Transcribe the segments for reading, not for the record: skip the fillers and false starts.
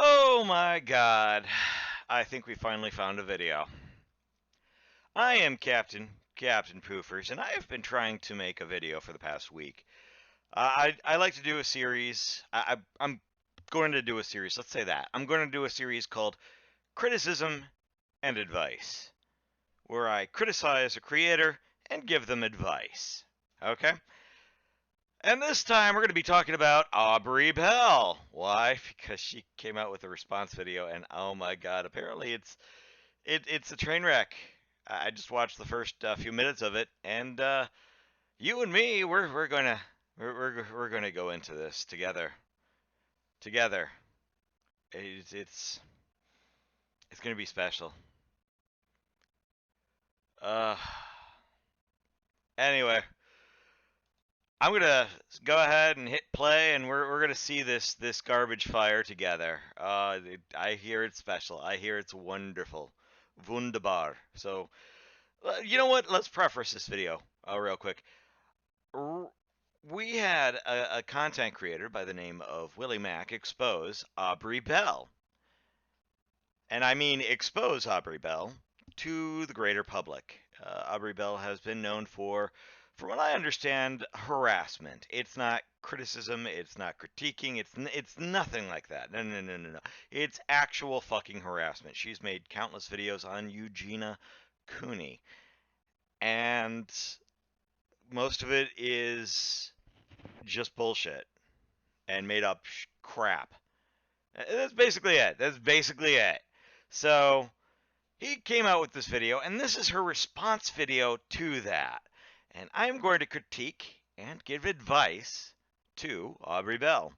Oh my god. I think we finally found a video. I am Captain Poofers, and I have been trying to make a video for the past week. I like to do a series. I'm going to do a series. Let's say that. I'm going to do a series called Criticism and Advice, where I criticize a creator and give them advice. Okay? And this time we're going to be talking about Aubrey Bell. Why? Because she came out with a response video, and oh my god, apparently it's a train wreck. I just watched the first few minutes of it, and you and me, we're gonna go into this together. It's gonna be special. Uh, anyway, I'm gonna go ahead and hit play, and we're gonna see this garbage fire together. I hear it's special. I hear it's wonderful, wunderbar. So, you know what? Let's preface this video real quick. We had a content creator by the name of Willy Mac expose Aubrey Bell, and I mean expose Aubrey Bell to the greater public. Aubrey Bell has been known for, from what I understand, harassment. It's not criticism. It's not critiquing. It's nothing like that. No, no, no, no, no. It's actual fucking harassment. She's made countless videos on Eugenia Cooney, and most of it is just bullshit and made up crap. That's basically it. That's basically it. So he came out with this video, and this is her response video to that. And I'm going to critique and give advice to Aubrey Bell.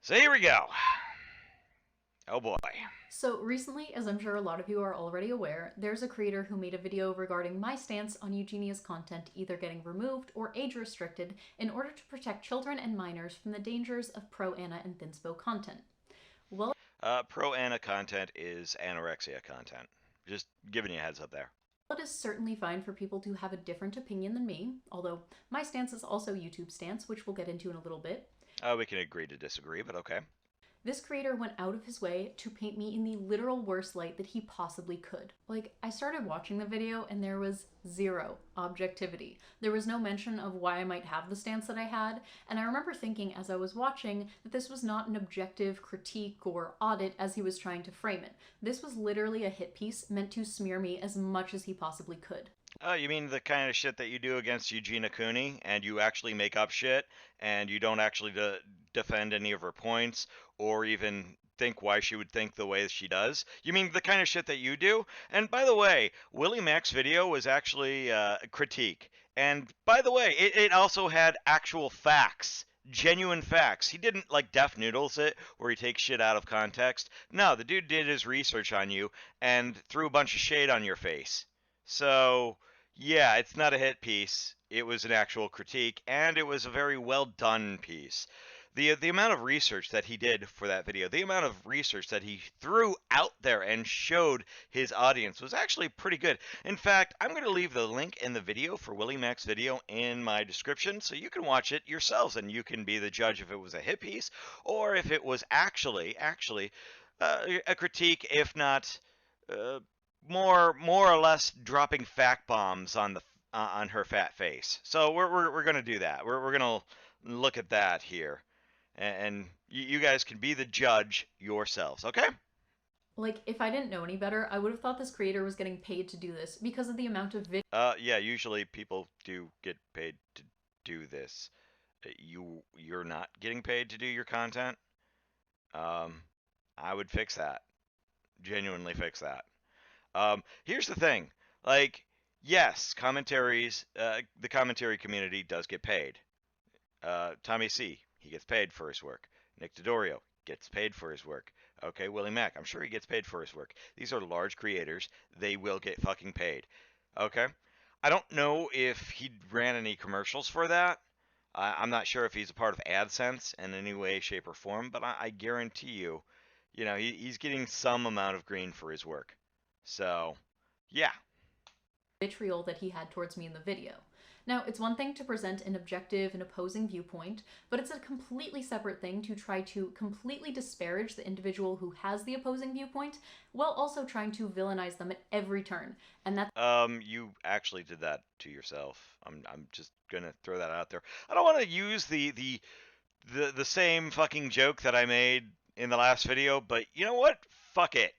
So here we go. Oh boy. So recently, as I'm sure a lot of you are already aware, there's a creator who made a video regarding my stance on Eugenia's content either getting removed or age restricted in order to protect children and minors from the dangers of pro-Anna and Thinspo content. Well, Pro-Anna content is anorexia content. Just giving you a heads up there. it is certainly fine for people to have a different opinion than me, although my stance is also YouTube's stance, which we'll get into in a little bit. We can agree to disagree, but okay. This creator went out of his way to paint me in the literal worst light that he possibly could. Like, I started watching the video and there was zero objectivity. There was no mention of why I might have the stance that I had, and I remember thinking as I was watching that this was not an objective critique or audit as he was trying to frame it. This was literally a hit piece meant to smear me as much as he possibly could. Oh, you mean the kind of shit that you do against Eugenia Cooney, and you actually make up shit, and you don't actually defend any of her points, or even think why she would think the way she does? You mean the kind of shit that you do? And by the way, Willy Mac's video was actually a critique. And by the way, it also had actual facts. Genuine facts. He didn't like Def Noodles it, where he takes shit out of context. No, the dude did his research on you and threw a bunch of shade on your face. So, yeah, it's not a hit piece. It was an actual critique, and it was a very well done piece. The amount of research that he did for that video, the amount of research that he threw out there and showed his audience was actually pretty good. In fact, I'm going to leave the link in the video for Willy Mac's video in my description so you can watch it yourselves and you can be the judge if it was a hit piece or if it was actually a critique, if not uh, more or less dropping fact bombs on the on her fat face. So we're gonna do that. We're gonna look at that here, and you guys can be the judge yourselves. Okay? Like, if I didn't know any better, I would have thought this creator was getting paid to do this because of the amount of Yeah. Usually people do get paid to do this. You're not getting paid to do your content. Um, I would fix that. Genuinely fix that. Here's the thing, like, yes, commentaries, the commentary community does get paid. Tommy C, he gets paid for his work. Nick Dodorio gets paid for his work. Okay, Willie Mack, I'm sure he gets paid for his work. These are large creators. They will get fucking paid. Okay? I don't know if he ran any commercials for that. I'm not sure if he's a part of AdSense in any way, shape, or form, but I guarantee you, he's getting some amount of green for his work. So, yeah. vitriol that he had towards me in the video. Now, it's one thing to present an objective and opposing viewpoint, but it's a completely separate thing to try to completely disparage the individual who has the opposing viewpoint while also trying to villainize them at every turn. And that's You actually did that to yourself. I'm just gonna throw that out there. I don't want to use the same fucking joke that I made in the last video, but you know what? Fuck it.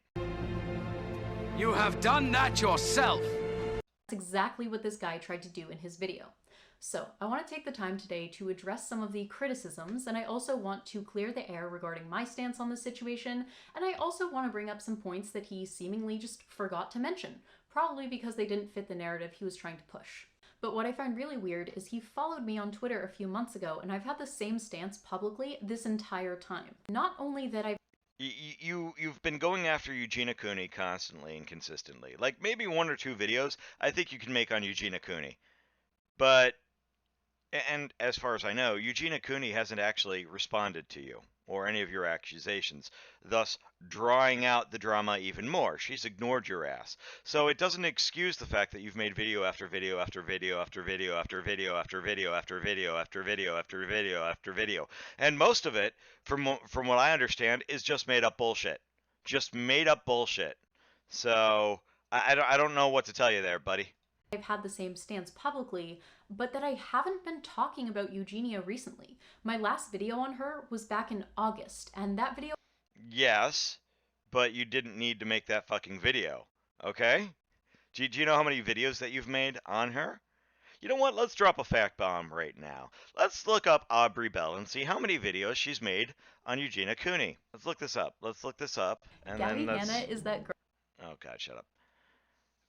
You have done that yourself. exactly what this guy tried to do in his video. So, I want to take the time today to address some of the criticisms, and I also want to clear the air regarding my stance on the situation, and I also want to bring up some points that he seemingly just forgot to mention, probably because they didn't fit the narrative he was trying to push. But what I find really weird is he followed me on Twitter a few months ago, and I've had the same stance publicly this entire time. Not only that I've You've been going after Eugenia Cooney constantly and consistently. Like maybe one or two videos I think you can make on Eugenia Cooney. But and as far as I know, Eugenia Cooney hasn't actually responded to you or any of your accusations, thus drawing out the drama even more. She's ignored your ass. So it doesn't excuse the fact that you've made video after video after video after video after video after video after video after video after video after video. And most of it, from what I understand, is just made up bullshit. Just made up bullshit. So I don't know what to tell you there, buddy. had the same stance publicly, but that I haven't been talking about Eugenia recently. My last video on her was back in August, and that video... Yes, but you didn't need to make that fucking video, okay? Do you know how many videos that you've made on her? You know what? Let's drop a fact bomb right now. Let's look up Aubrey Bell and see how many videos she's made on Eugenia Cooney. Let's look this up. And Gabby then Hanna is that girl... Oh, God, shut up.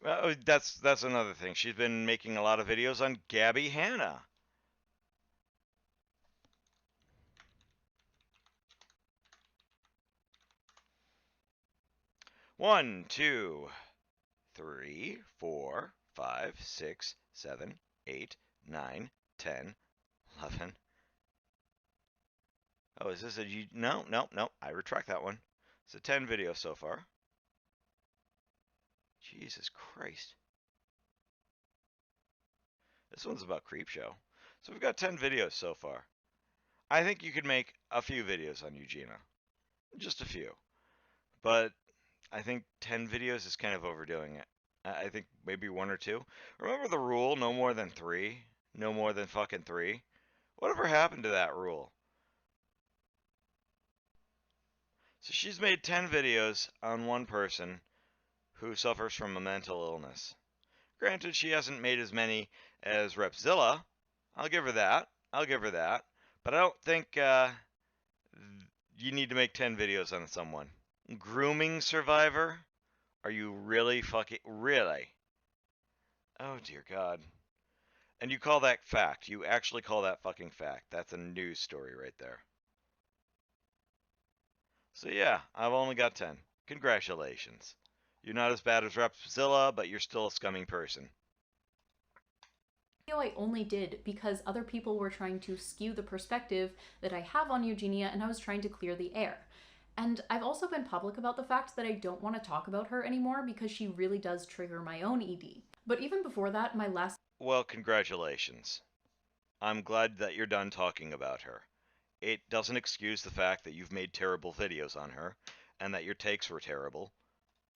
Well, that's another thing. She's been making a lot of videos on Gabby Hanna. One, two, 3, 4, 5, 6, 7, 8, 9, 10, 11. Oh, is this a... No. I retract that one. It's a 10 video so far. Jesus Christ. This one's about Creepshow. So we've got 10 videos so far. I think you could make a few videos on Eugenia. Just a few. But I think 10 videos is kind of overdoing it. I think maybe 1 or 2. Remember the rule, no more than 3? No more than fucking 3? Whatever happened to that rule? So she's made 10 videos on one person who suffers from a mental illness. Granted, she hasn't made as many as Repzilla. I'll give her that. But I don't think you need to make 10 videos on someone. Grooming survivor? Are you really fucking... Really? Oh, dear God. And you call that fact. You actually call that fucking fact. That's a news story right there. So yeah, I've only got 10. Congratulations. You're not as bad as Repzilla, but you're still a scumming person. I only did because other people were trying to skew the perspective that I have on Eugenia, and I was trying to clear the air. And I've also been public about the fact that I don't want to talk about her anymore because she really does trigger my own ED. But even before that, my last... Well, congratulations. I'm glad that you're done talking about her. It doesn't excuse the fact that you've made terrible videos on her, and that your takes were terrible.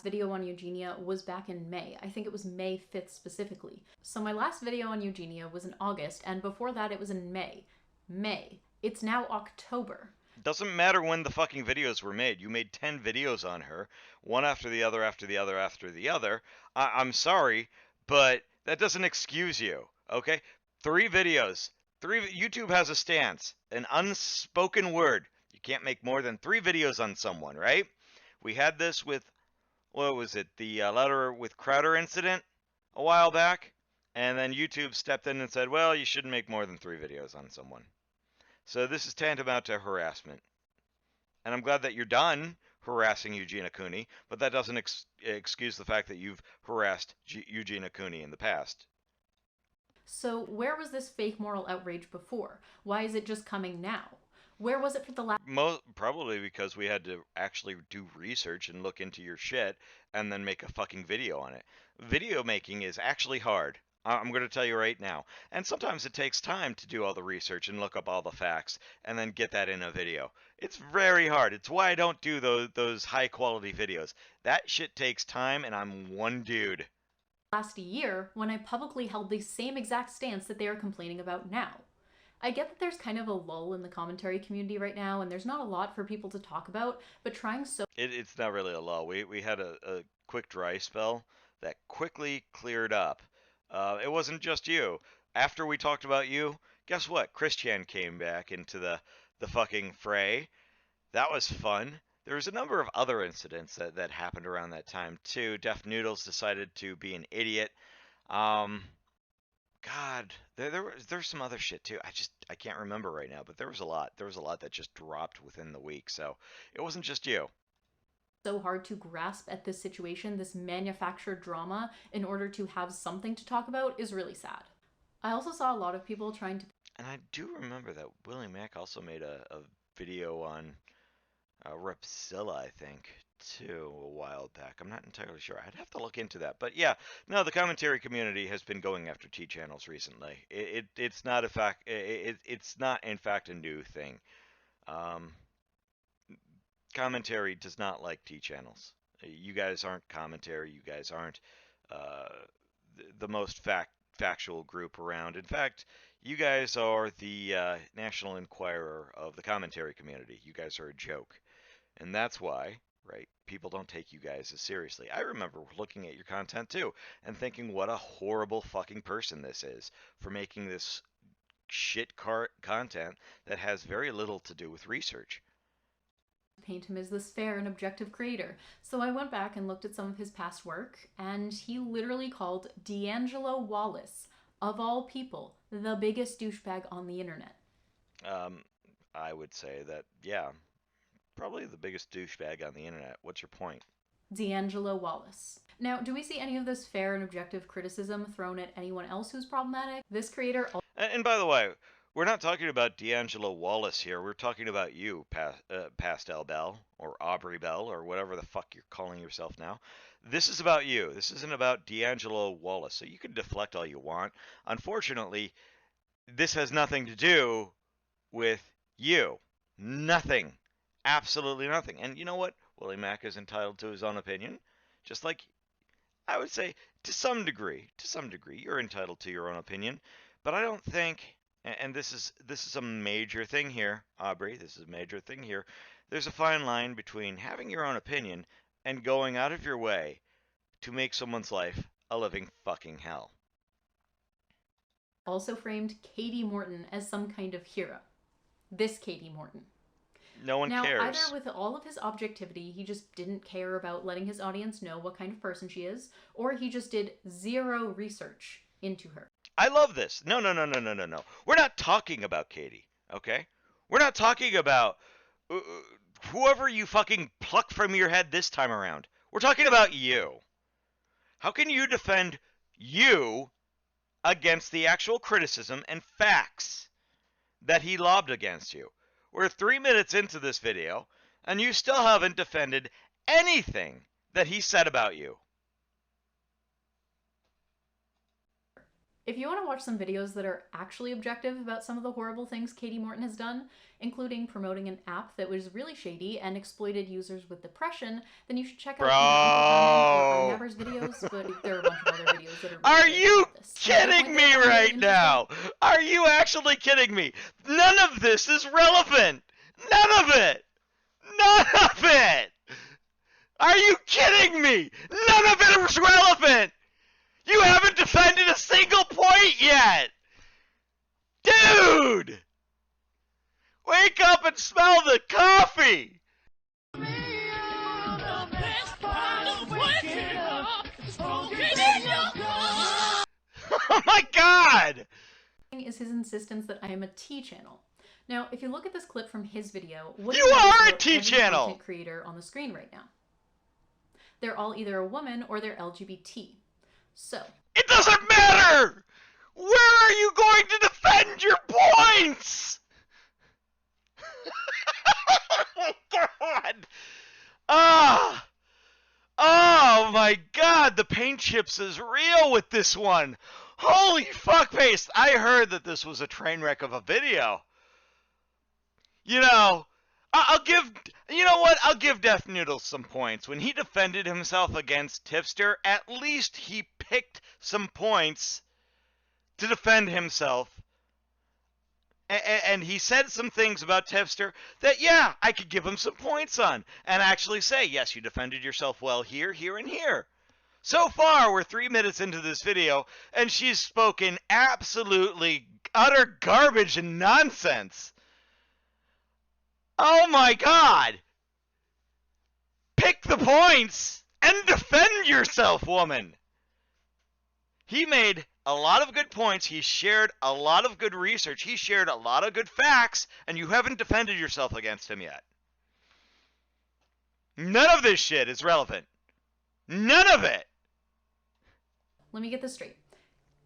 Video on Eugenia was back in May. I think it was May 5th specifically. So my last video on Eugenia was in August, and before that it was in May. May. It's now October. Doesn't matter when the fucking videos were made. You made 10 videos on her, one after the other after the other after the other. I'm sorry, but that doesn't excuse you, okay? 3 videos. YouTube has a stance, an unspoken word. You can't make more than 3 videos on someone, right? We had this with... What was it? The letter with Crowder incident a while back, and then YouTube stepped in and said, well, you shouldn't make more than 3 videos on someone. So this is tantamount to harassment. And I'm glad that you're done harassing Eugenia Cooney, but that doesn't excuse the fact that you've harassed Eugenia Cooney in the past. So where was this fake moral outrage before? Why is it just coming now? Where was it for the last... Probably because we had to actually do research and look into your shit and then make a fucking video on it. Video making is actually hard. I'm going to tell you right now. And sometimes it takes time to do all the research and look up all the facts and then get that in a video. It's very hard. It's why I don't do those high quality videos. That shit takes time, and I'm one dude. Last year when I publicly held the same exact stance that they are complaining about now. I get that there's kind of a lull in the commentary community right now, and there's not a lot for people to talk about, but trying so... It's not really a lull. We had a quick dry spell that quickly cleared up. It wasn't just you. After we talked about you, guess what? Christian came back into the fucking fray. That was fun. There was a number of other incidents that happened around that time, too. Def Noodles decided to be an idiot. God, there's some other shit too. I can't remember right now, but there was a lot. There was a lot that just dropped within the week. So it wasn't just you. So hard to grasp at this situation, this manufactured drama, in order to have something to talk about is really sad. I also saw a lot of people trying to... And I do remember that Willy Mac also made a video on Repzilla, I think, too, a while back. I'm not entirely sure. I'd have to look into that. But yeah, no, the commentary community has been going after T channels recently. It's not a fact. It's not in fact a new thing. Commentary does not like T channels. You guys aren't commentary. You guys aren't the most factual group around. In fact, you guys are the National Enquirer of the commentary community. You guys are a joke. And that's why, right, people don't take you guys as seriously. I remember looking at your content too and thinking what a horrible fucking person this is for making this shit content that has very little to do with research. Paint him as this fair and objective creator. So I went back and looked at some of his past work, and he literally called D'Angelo Wallace, of all people, the biggest douchebag on the internet. I would say that, yeah, probably the biggest douchebag on the internet. What's your point? D'Angelo Wallace. Now, do we see any of this fair and objective criticism thrown at anyone else who's problematic? This creator... And by the way, we're not talking about D'Angelo Wallace here. We're talking about you, Pastel Bell, or Aubrey Bell, or whatever the fuck you're calling yourself now. This is about you. This isn't about D'Angelo Wallace. So you can deflect all you want. Unfortunately, this has nothing to do with you. Nothing. Absolutely nothing. And you know what? Willy Mac is entitled to his own opinion. Just like, I would say, to some degree, you're entitled to your own opinion. But I don't think, and this is a major thing here, Aubrey, this is a major thing here. There's a fine line between having your own opinion and going out of your way to make someone's life a living fucking hell. Also framed Katie Morton as some kind of hero. This Katie Morton. No one cares. Now, either with all of his objectivity, he just didn't care about letting his audience know what kind of person she is, or he just did zero research into her. I love this. No. We're not talking about Katie, okay? We're not talking about whoever you fucking pluck from your head this time around. We're talking about you. How can you defend you against the actual criticism and facts that he lobbed against you? We're 3 minutes into this video, and you still haven't defended anything that he said about you. If you want to watch some videos that are actually objective about some of the horrible things Katie Morton has done, including promoting an app that was really shady and exploited users with depression, then you should check out either Uncle Hammond or Arnaber's videos, but there are a bunch of other videos that are really you about this. kidding me right now? Are you actually kidding me? None of this is relevant. None of it. None of it. Are you kidding me? None of it is relevant. You haven't defended a single point yet! Dude! Wake up and smell the coffee! Oh my god! Is his insistence that I am a T channel. Now, if you look at this clip from his video, what you are a T channel content creator on the screen right now? They're all either a woman or they're LGBT. So it doesn't matter! Where are you going to defend your points? Oh god! Oh my god, the paint chips is real with this one. Holy fuck paste! I heard that this was a train wreck of a video. You know, I'll give, you know what? I'll give Death Noodle some points. When he defended himself against Tipster, at least he picked some points to defend himself. And he said some things about Tipster that, yeah, I could give him some points on. And actually say, yes, you defended yourself well here, here, and here. So far, we're 3 minutes into this video, and she's spoken absolutely utter garbage and nonsense. Oh my god! Pick the points and defend yourself, woman! He made a lot of good points. He shared a lot of good research. He shared a lot of good facts, and you haven't defended yourself against him yet. None of this shit is relevant. None of it! Let me get this straight.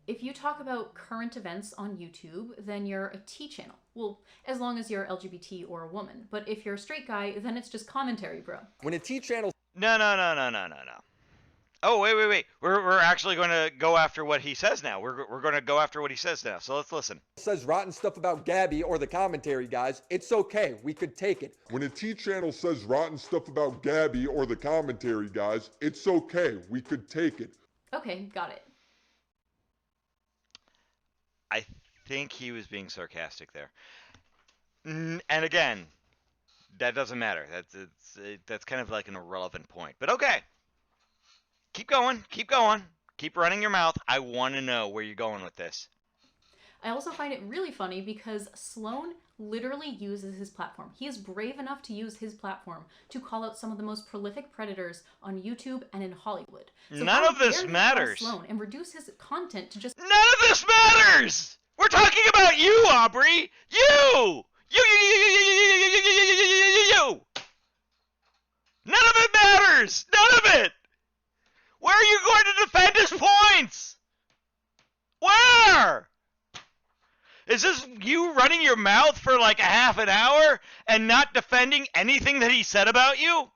If you talk about current events on YouTube, then you're a T channel. Well, as long as you're LGBT or a woman. But if you're a straight guy, then it's just commentary, bro. When a T channel... No. Oh, wait. We're actually going to go after what he says now. We're going to go after what he says now. So let's listen. says rotten stuff about Gabby or the commentary guys, it's okay. We could take it. When a T channel says rotten stuff about Gabby or the commentary guys, it's okay. We could take it. Okay, got it. I think he was being sarcastic there. And again, that doesn't matter. That's kind of like an irrelevant point. But okay. Keep going. Keep running your mouth. I want to know where you're going with this. I also find it really funny because Sloan literally uses his platform. He is brave enough to use his platform to call out some of the most prolific predators on YouTube and in Hollywood. So None of this matters. Sloan and reduce his content to just... None of this matters! We're talking about you, Aubrey! You! You! None of it matters! None of it! Where are you going to defend his points? Where? Is this you running your mouth for like a half an hour and not defending anything that he said about you?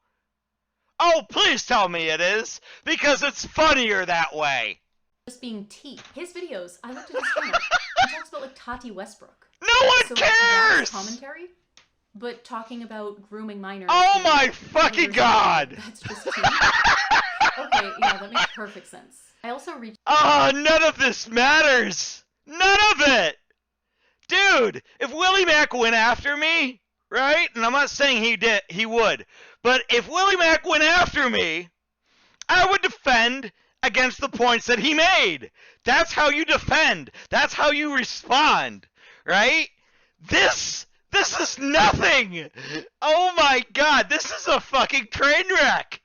Oh, please tell me it is, because it's funnier that way. Just being T. His videos, I looked at his channel. He talks about like Tati Westbrook. No one cares! That's commentary, but talking about grooming minors. Oh my fucking god! That's just T. Okay, yeah, that makes perfect sense. I also reached... Oh, none of this matters! None of it! Dude, if Willy Mac went after me, right? And I'm not saying he would, but if Willy Mac went after me, I would defend against the points that he made. That's how you defend. That's how you respond, right? This is nothing! Oh my god, this is a fucking train wreck!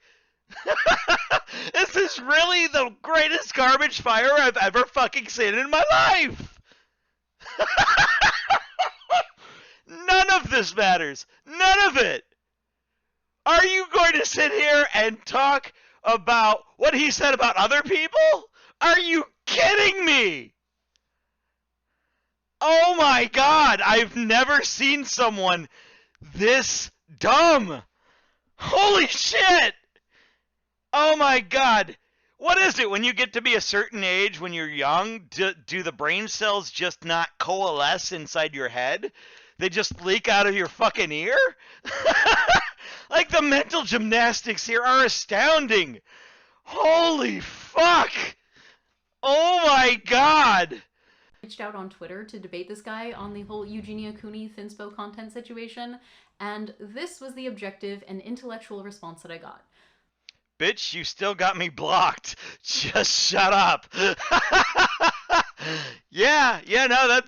This is really the greatest garbage fire I've ever fucking seen in my life! None of this matters. None of it. Are you going to sit here and talk about what he said about other people? Are you kidding me? Oh my god, I've never seen someone this dumb. Holy shit. Oh my god. What is it when you get to be a certain age when you're young? Do the brain cells just not coalesce inside your head? They just leak out of your fucking ear? Like, the mental gymnastics here are astounding. Holy fuck. Oh my god. Reached out on Twitter to debate this guy on the whole Eugenia Cooney Thinspo content situation, and this was the objective and intellectual response that I got. Bitch, you still got me blocked. Just shut up. Yeah, no,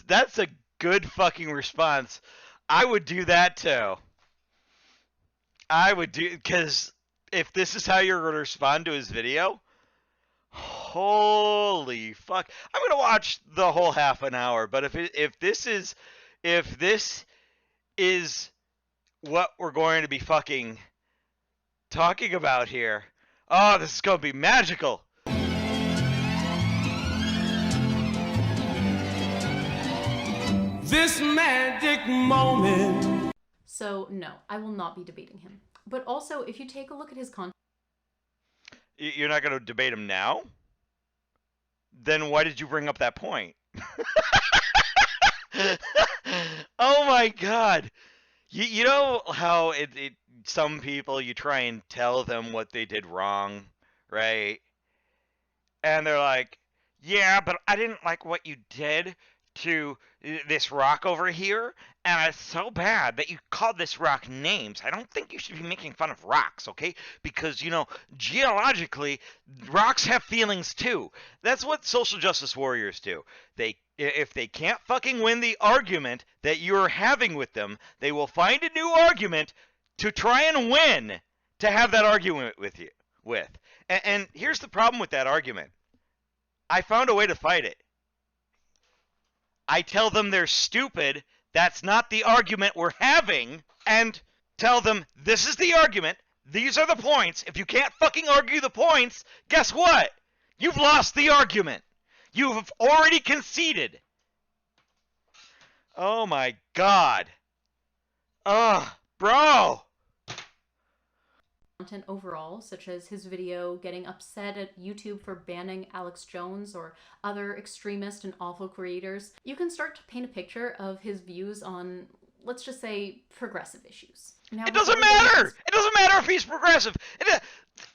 that's a good fucking response. I would do that too. Because if this is how you're going to respond to his video, holy fuck. I'm going to watch the whole half an hour, but if this is what we're going to be fucking talking about here, oh, this is going to be magical. This magic moment. So no, I will not be debating him. But also, if you take a look at his content... You're not going to debate him now? then why did you bring up that point? Oh my god. You know how some people, you try and tell them what they did wrong, right? And they're like, yeah, but I didn't like what you did to this rock over here, and it's so bad that you called this rock names. I don't think you should be making fun of rocks, okay? Because, you know, geologically, rocks have feelings too. That's what social justice warriors do. If they can't fucking win the argument that you're having with them, they will find a new argument to try and win to have that argument with you with. And here's the problem with that argument. I found a way to fight it. I tell them they're stupid, that's not the argument we're having, and tell them this is the argument, these are the points. If you can't fucking argue the points, guess what? You've lost the argument. You've already conceded. Oh my god. Ugh, bro. Content overall, such as his video getting upset at YouTube for banning Alex Jones or other extremist and awful creators, you can start to paint a picture of his views on, let's just say, progressive issues. Now, it doesn't matter! It doesn't matter if he's progressive!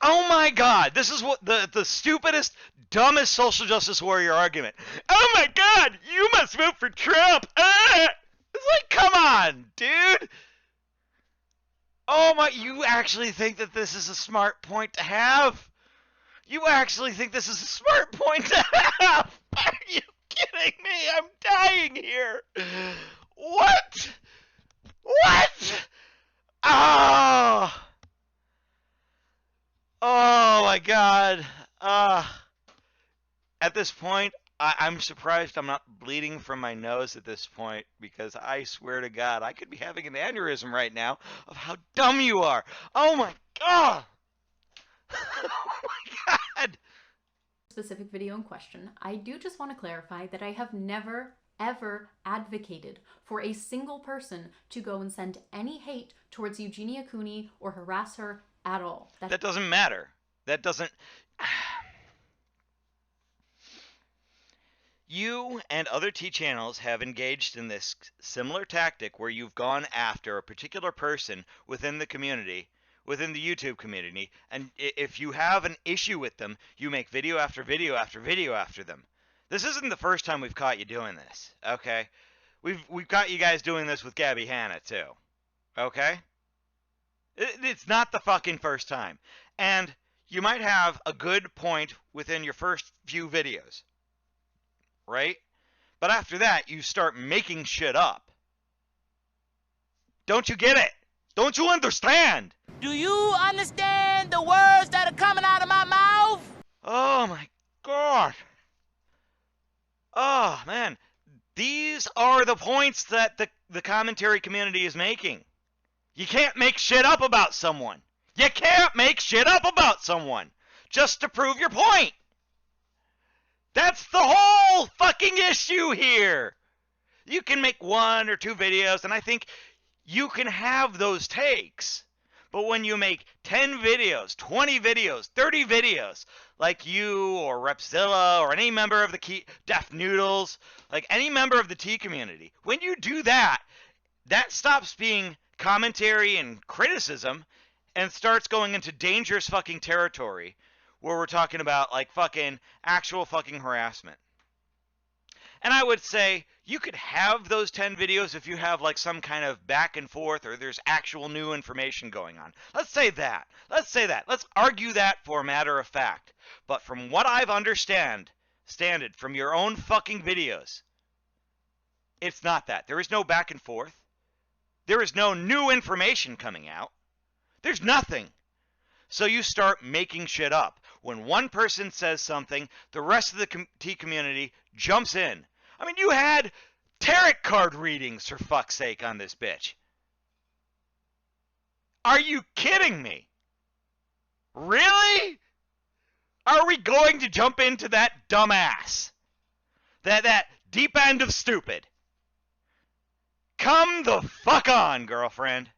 Oh my god, this is what the stupidest, dumbest social justice warrior argument. Oh my god, you must vote for Trump! Ah! It's like, come on, dude! Oh my, you actually think that this is a smart point to have? You actually think this is a smart point to have? Are you kidding me? I'm dying here. What? What? Oh. Oh my god. At this point, I'm surprised I'm not bleeding from my nose at this point, because I swear to God, I could be having an aneurysm right now of how dumb you are. Oh my god! Oh my god! Specific video in question, I do just want to clarify that I have never, ever advocated for a single person to go and send any hate towards Eugenia Cooney or harass her at all. That doesn't matter. That doesn't... You and other T channels have engaged in this similar tactic where you've gone after a particular person within the community, within the YouTube community, and if you have an issue with them, you make video after video after video after them. This isn't the first time we've caught you doing this, okay? We've got you guys doing this with Gabby Hanna too, okay? It's not the fucking first time. And you might have a good point within your first few videos, right? But after that, you start making shit up. Don't you get it? Don't you understand? Do you understand the words that are coming out of my mouth? Oh my god. Oh man. These are the points that the commentary community is making. You can't make shit up about someone. You can't make shit up about someone just to prove your point. That's the whole fucking issue here. You can make 1 or 2 videos, and I think you can have those takes. But when you make 10 videos, 20 videos, 30 videos, like you or Repzilla or any member of the Deaf Noodles, like any member of the T community, when you do that, that stops being commentary and criticism and starts going into dangerous fucking territory where we're talking about like fucking actual fucking harassment. And I would say you could have those 10 videos if you have like some kind of back and forth or there's actual new information going on. Let's say that. Let's argue that for a matter of fact. But from what I've understood from your own fucking videos, it's not that. There is no back and forth. There is no new information coming out. There's nothing. So you start making shit up. When one person says something, the rest of the T community jumps in. I mean, you had tarot card readings, for fuck's sake, on this bitch. Are you kidding me? Really? Are we going to jump into that dumbass? That deep end of stupid? Come the fuck on, girlfriend.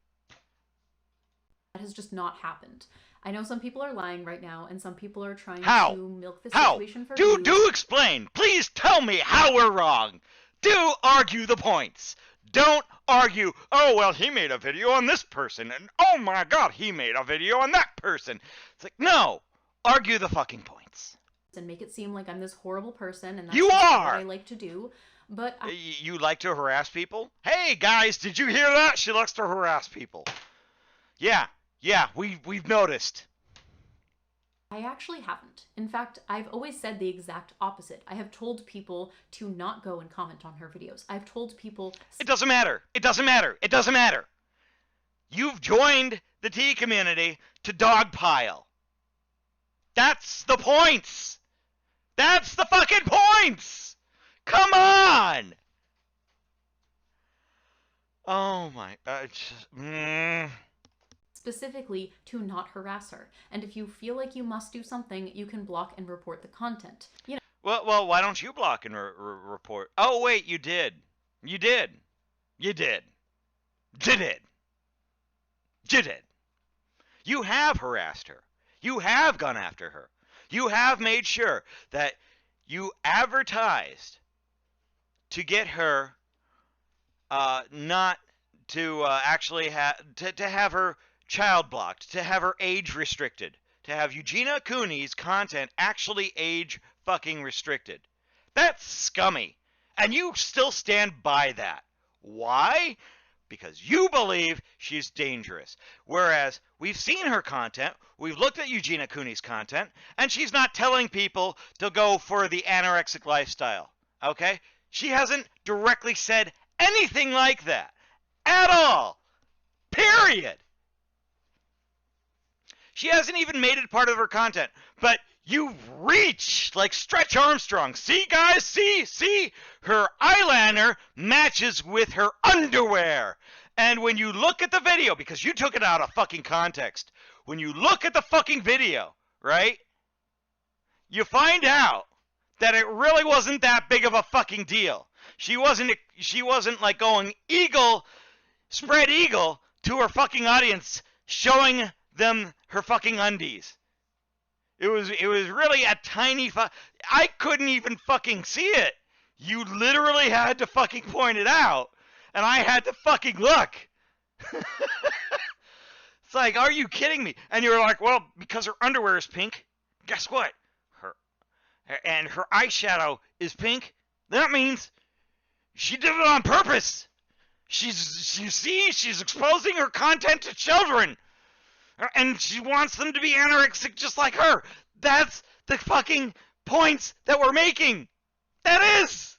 That has just not happened. I know some people are lying right now, and some people are trying How? to milk this How? situation for Do views. explain. Please tell me how we're wrong. Do argue the points. Don't argue, oh, well, he made a video on this person, and oh my god, he made a video on that person. It's like, no. Argue the fucking points. And make it seem like I'm this horrible person, and that's You just are! what I like to do. But You like to harass people? Hey, guys, did you hear that? She likes to harass people. Yeah, we've noticed. I actually haven't. In fact, I've always said the exact opposite. I have told people to not go and comment on her videos. I've told people... It doesn't matter. It doesn't matter. It doesn't matter. You've joined the tea community to dogpile. That's the points. That's the fucking points. Come on. Oh my... specifically to not harass her. And if you feel like you must do something, you can block and report the content. You know. Well, why don't you block and report? Oh, wait, you did. You did. You did. Did it. Did it. You have harassed her. You have gone after her. You have made sure that you advertised to get her not to actually have to have her child blocked, to have her age restricted, to have Eugenia Cooney's content actually age fucking restricted. That's scummy. And you still stand by that. Why? Because you believe she's dangerous. Whereas we've seen her content, we've looked at Eugenia Cooney's content, and she's not telling people to go for the anorexic lifestyle. Okay? She hasn't directly said anything like that. At all. Period. She hasn't even made it part of her content. But you reach like Stretch Armstrong. See, guys? See? Her eyeliner matches with her underwear. And when you look at the video, because you took it out of fucking context, when you look at the fucking video, right, you find out that it really wasn't that big of a fucking deal. She wasn't like going spread eagle to her fucking audience, showing them her fucking undies. It was really a tiny I couldn't even fucking see it. You literally had to fucking point it out, and I had to fucking look. It's like, are you kidding me? And you're like, well, because her underwear is pink, guess what? Her eyeshadow is pink. That means she did it on purpose. She's exposing her content to children. And she wants them to be anorexic just like her. That's the fucking points that we're making. That is.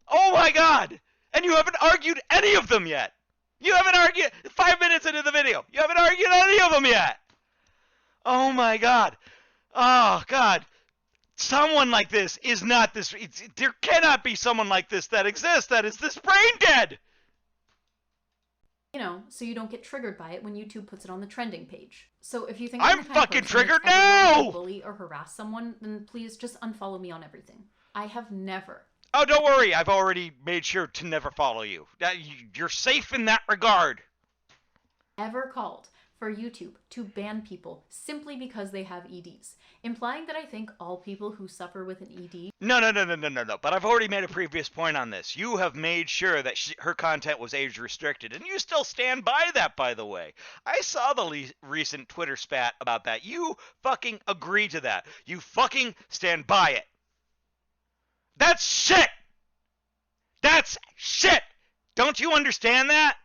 Oh my god. And you haven't argued any of them yet. You haven't argued 5 minutes into the video. You haven't argued any of them yet. Oh my god. Oh god. Someone like this is not this. There cannot be someone like this that exists that is this brain dead. You know, so you don't get triggered by it when YouTube puts it on the trending page. So if you think I'm the kind of fucking person that's triggered ever going now! to bully or harass someone, then please just unfollow me on everything. I have never. Oh, don't worry. I've already made sure to never follow you. You're safe in that regard. Ever called for YouTube to ban people simply because they have EDs, implying that I think all people who suffer with an ED... No. But I've already made a previous point on this. You have made sure that her content was age restricted, and you still stand by that, by the way. I saw the recent Twitter spat about that. You fucking agree to that. You fucking stand by it. That's shit! That's shit! Don't you understand that?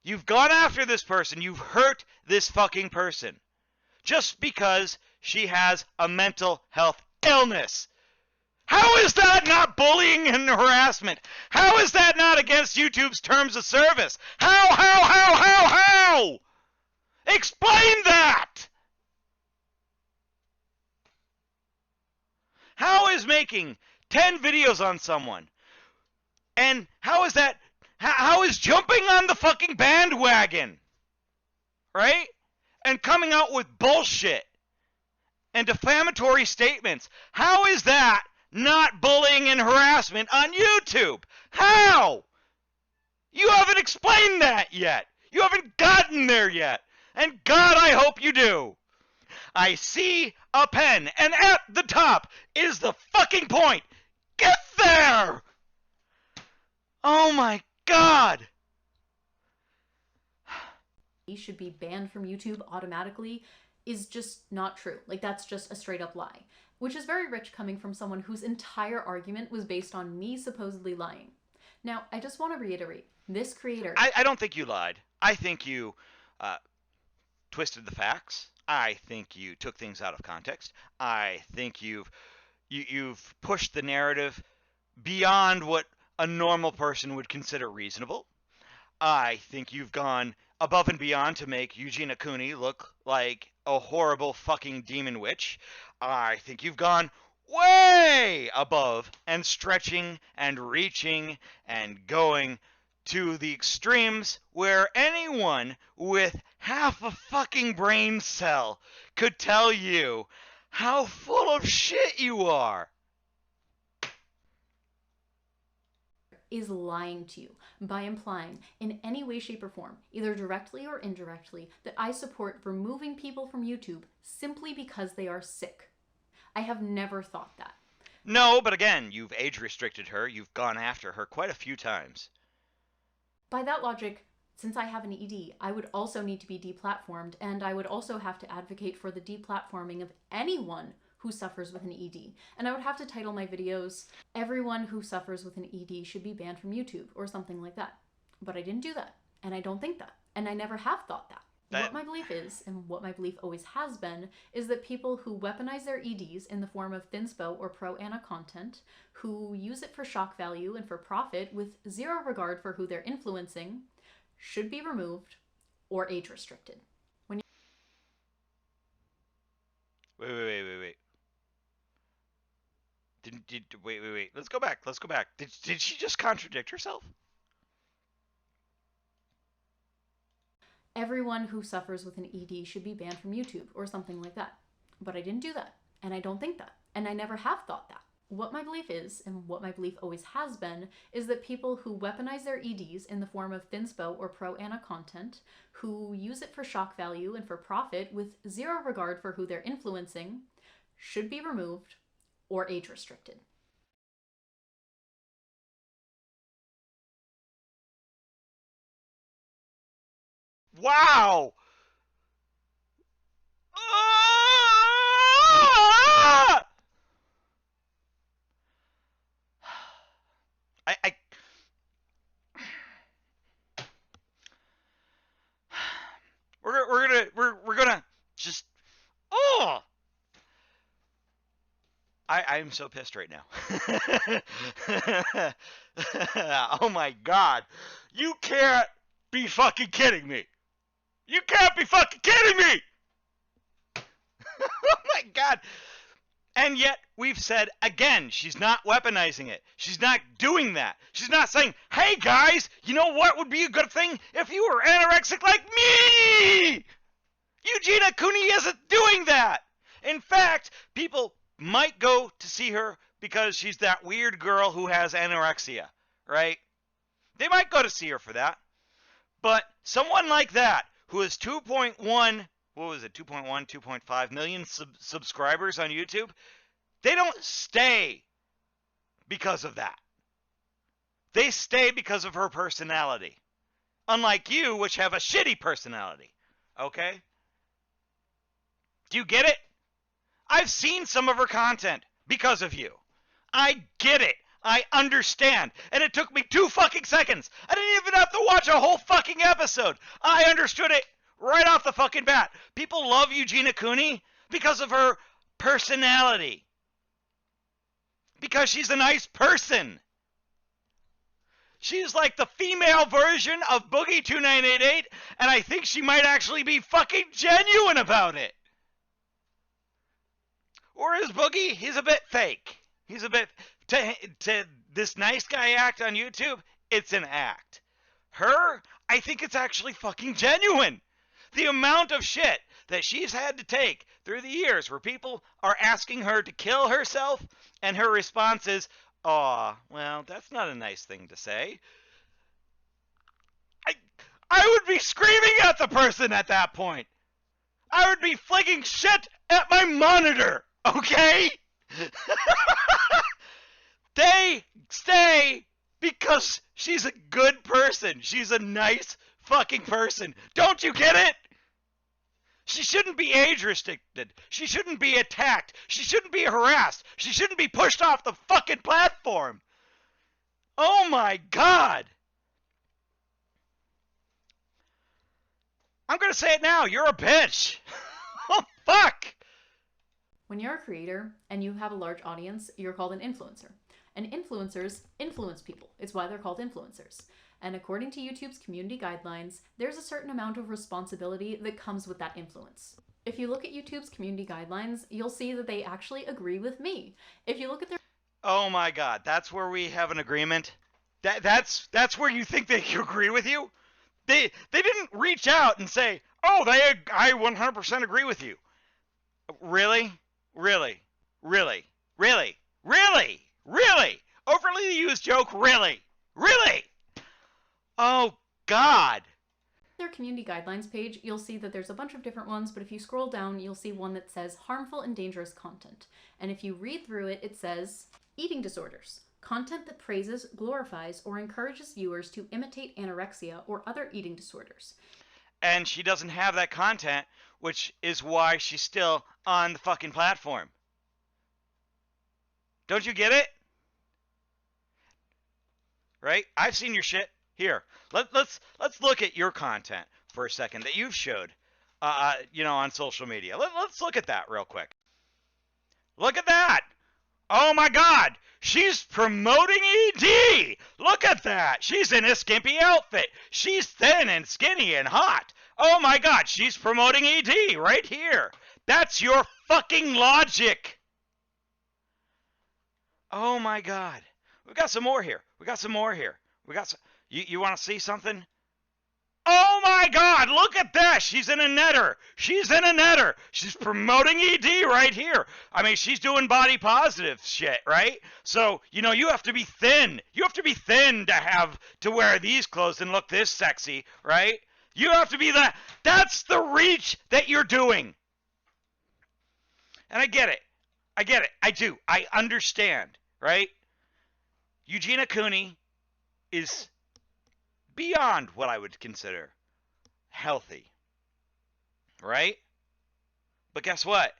You've gone after this person. You've hurt this fucking person. Just because she has a mental health illness. How is that not bullying and harassment? How is that not against YouTube's terms of service? How? Explain that! How is making 10 videos on someone, and how is that, how is jumping on the fucking bandwagon, right? And coming out with bullshit and defamatory statements. How is that not bullying and harassment on YouTube? How? You haven't explained that yet. You haven't gotten there yet. And God, I hope you do. I see a pen, and at the top is the fucking point. Get there! Oh my God! He should be banned from YouTube automatically is just not true. Like, that's just a straight up lie, which is very rich coming from someone whose entire argument was based on me supposedly lying. Now, I just want to reiterate, this creator... I don't think you lied. I think you twisted the facts. I think you took things out of context. I think you've pushed the narrative beyond what a normal person would consider reasonable. I think you've gone above and beyond to make Eugenia Cooney look like a horrible fucking demon witch. I think you've gone way above and stretching and reaching and going to the extremes where anyone with half a fucking brain cell could tell you how full of shit you are. Is lying to you by implying in any way, shape, or form, either directly or indirectly, that I support removing people from YouTube simply because they are sick. I have never thought that. No, but again, you've age restricted her. You've gone after her quite a few times. By that logic, since I have an ED, I would also need to be deplatformed, and I would also have to advocate for the deplatforming of anyone who suffers with an ED. And I would have to title my videos, "Everyone who suffers with an ED should be banned from YouTube," or something like that. But I didn't do that, and I don't think that, and I never have thought that. What my belief is, and what my belief always has been, is that people who weaponize their EDs in the form of thinspo or pro-ana content, who use it for shock value and for profit with zero regard for who they're influencing, should be removed or age restricted. Wait. Wait. Let's go back. Did she just contradict herself? Everyone who suffers with an ED should be banned from YouTube, or something like that. But I didn't do that, and I don't think that, and I never have thought that. What my belief is, and what my belief always has been, is that people who weaponize their EDs in the form of thinspo or pro-ana content, who use it for shock value and for profit with zero regard for who they're influencing, should be removed or age restricted. Wow! I we're gonna just I'm so pissed right now. Oh my God. You can't be fucking kidding me. You can't be fucking kidding me. Oh my God. And yet we've said again, she's not weaponizing it. She's not doing that. She's not saying, hey guys, you know what would be a good thing if you were anorexic like me? Eugenia Cooney isn't doing that. In fact, people might go to see her because she's that weird girl who has anorexia, right? They might go to see her for that. But someone like that who is 2.1, 2.5 million subscribers on YouTube, they don't stay because of that. They stay because of her personality. Unlike you, which have a shitty personality. Okay? Do you get it? I've seen some of her content because of you. I get it. I understand. And it took me 2 fucking seconds. I didn't even have to watch a whole fucking episode. I understood it right off the fucking bat. People love Eugenia Cooney because of her personality. Because she's a nice person. She's like the female version of Boogie 2988, and I think she might actually be fucking genuine about it. Or is Boogie? He's a bit fake. He's a bit... To this nice guy act on YouTube, it's an act. Her, I think it's actually fucking genuine. The amount of shit that she's had to take through the years where people are asking her to kill herself, and her response is, "Aw, well, that's not a nice thing to say." I would be screaming at the person at that point. I would be flinging shit at my monitor, okay? They stay because she's a good person. She's a nice fucking person. Don't you get it? She shouldn't be age restricted. She shouldn't be attacked. She shouldn't be harassed. She shouldn't be pushed off the fucking platform. Oh my God. I'm gonna say it now. You're a bitch. Oh, fuck. When you're a creator and you have a large audience, you're called an influencer. And influencers influence people. It's why they're called influencers. And according to YouTube's community guidelines, there's a certain amount of responsibility that comes with that influence. If you look at YouTube's community guidelines, you'll see that they actually agree with me. If you look at their... Oh my God, that's where we have an agreement? That's where you think they agree with you? They didn't reach out and say, oh, I 100% agree with you. Really? Really? Really? Really? Really? Really? Overly used joke? Really? Really? Oh, God. Their community guidelines page, you'll see that there's a bunch of different ones, but if you scroll down, you'll see one that says harmful and dangerous content. And if you read through it, it says eating disorders. Content that praises, glorifies, or encourages viewers to imitate anorexia or other eating disorders. And she doesn't have that content, which is why she's still on the fucking platform. Don't you get it? Right? I've seen your shit. Here, let's look at your content for a second that you've showed, on social media. Let's look at that real quick. Look at that. Oh my God, she's promoting ED. Look at that. She's in a skimpy outfit. She's thin and skinny and hot. Oh my God, she's promoting ED right here. That's your fucking logic. Oh my God. We got some more here. We got some. You want to see something? Oh my God, look at that. She's in a netter. She's promoting ED right here. I mean, she's doing body positive shit, right? So, you have to be thin. You have to be thin to wear these clothes and look this sexy, right? You have to be that. That's the reach that you're doing. And I get it. I do. I understand, right? Eugenia Cooney is beyond what I would consider healthy, right? But guess what?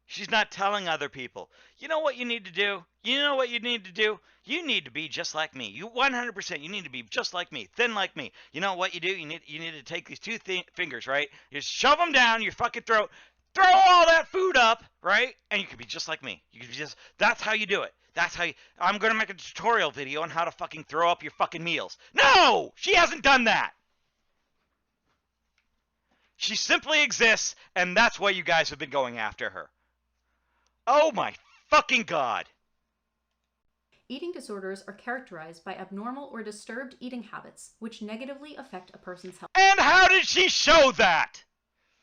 She's not telling other people. You know what you need to do? You need to be just like me. You 100%. You need to be just like me, thin like me. You know what you do? You need to take these two fingers, right? You just shove them down your fucking throat, throw all that food up, right? And you can be just like me. That's how you do it. I'm going to make a tutorial video on how to fucking throw up your fucking meals. No! She hasn't done that. She simply exists, and that's why you guys have been going after her. Oh my fucking God. Eating disorders are characterized by abnormal or disturbed eating habits, which negatively affect a person's health. And how did she show that?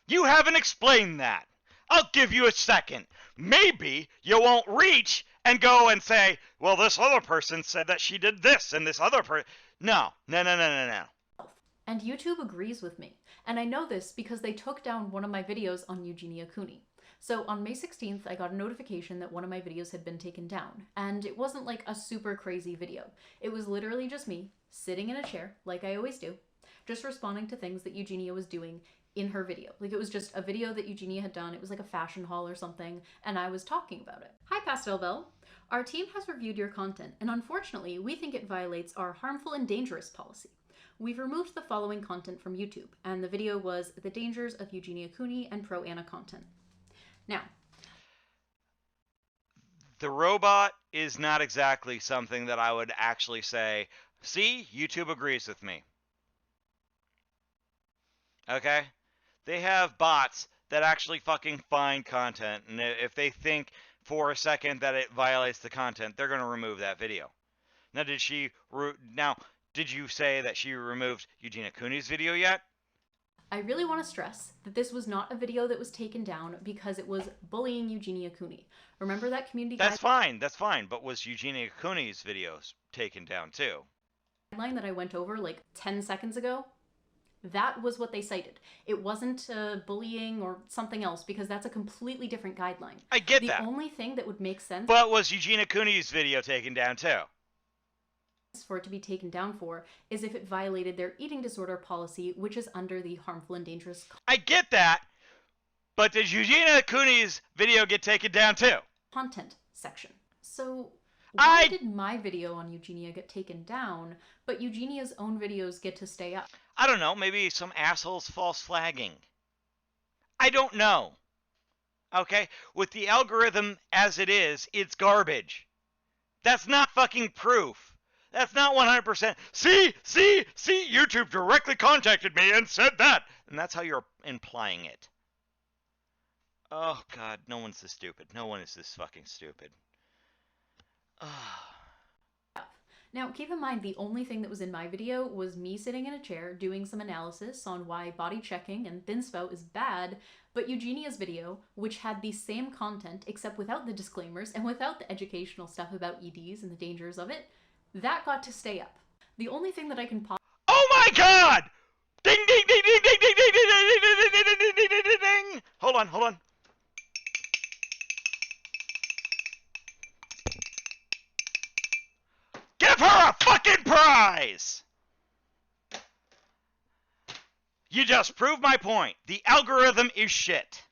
You haven't explained that. I'll give you a second. Maybe you won't reach and go and say, well, this other person said that she did this, and this other person... No. And YouTube agrees with me. And I know this because they took down one of my videos on Eugenia Cooney. So on May 16th, I got a notification that one of my videos had been taken down. And it wasn't like a super crazy video. It was literally just me, sitting in a chair, like I always do, just responding to things that Eugenia was doing in her video. Like, it was just a video that Eugenia had done. It was like a fashion haul or something, and I was talking about it. Hi, Pastel Bell. Our team has reviewed your content, and unfortunately, we think it violates our harmful and dangerous policy. We've removed the following content from YouTube, and the video was The Dangers of Eugenia Cooney and Pro-Ana Content. Now, the robot is not exactly something that I would actually say, see, YouTube agrees with me. Okay? They have bots that actually fucking find content, and if they think for a second that it violates the content, they're going to remove that video. Now, did you say that she removed Eugenia Cooney's video yet? I really want to stress that this was not a video that was taken down because it was bullying Eugenia Cooney. Remember that community That's fine, but was Eugenia Cooney's videos taken down too? Guideline that I went over like 10 seconds ago? That was what they cited. It wasn't bullying or something else, because that's a completely different guideline. I get that. The only thing that would make sense But was Eugenia Cooney's video taken down too? for it to be taken down for is if it violated their eating disorder policy, which is under the harmful and dangerous I get that. But did Eugenia Cooney's video get taken down too? content section. So why I- did my video on Eugenia get taken down, but Eugenia's own videos get to stay up? I don't know. Maybe some asshole's false flagging. I don't know. Okay? With the algorithm as it is, it's garbage. That's not fucking proof. That's not 100%. See, YouTube directly contacted me and said that. And that's how you're implying it. Oh, God, no one's this stupid. No one is this fucking stupid. Now, keep in mind, the only thing that was in my video was me sitting in a chair doing some analysis on why body checking and thin spout is bad, but Eugenia's video, which had the same content except without the disclaimers and without the educational stuff about EDs and the dangers of it, that got to stay up. The only thing that I can Oh my God! Ding, ding, ding, ding, ding, ding, ding, ding, ding, ding, ding, ding, ding, ding, ding, ding, ding. Hold on. Give her a fucking prize! You just proved my point. The algorithm is shit.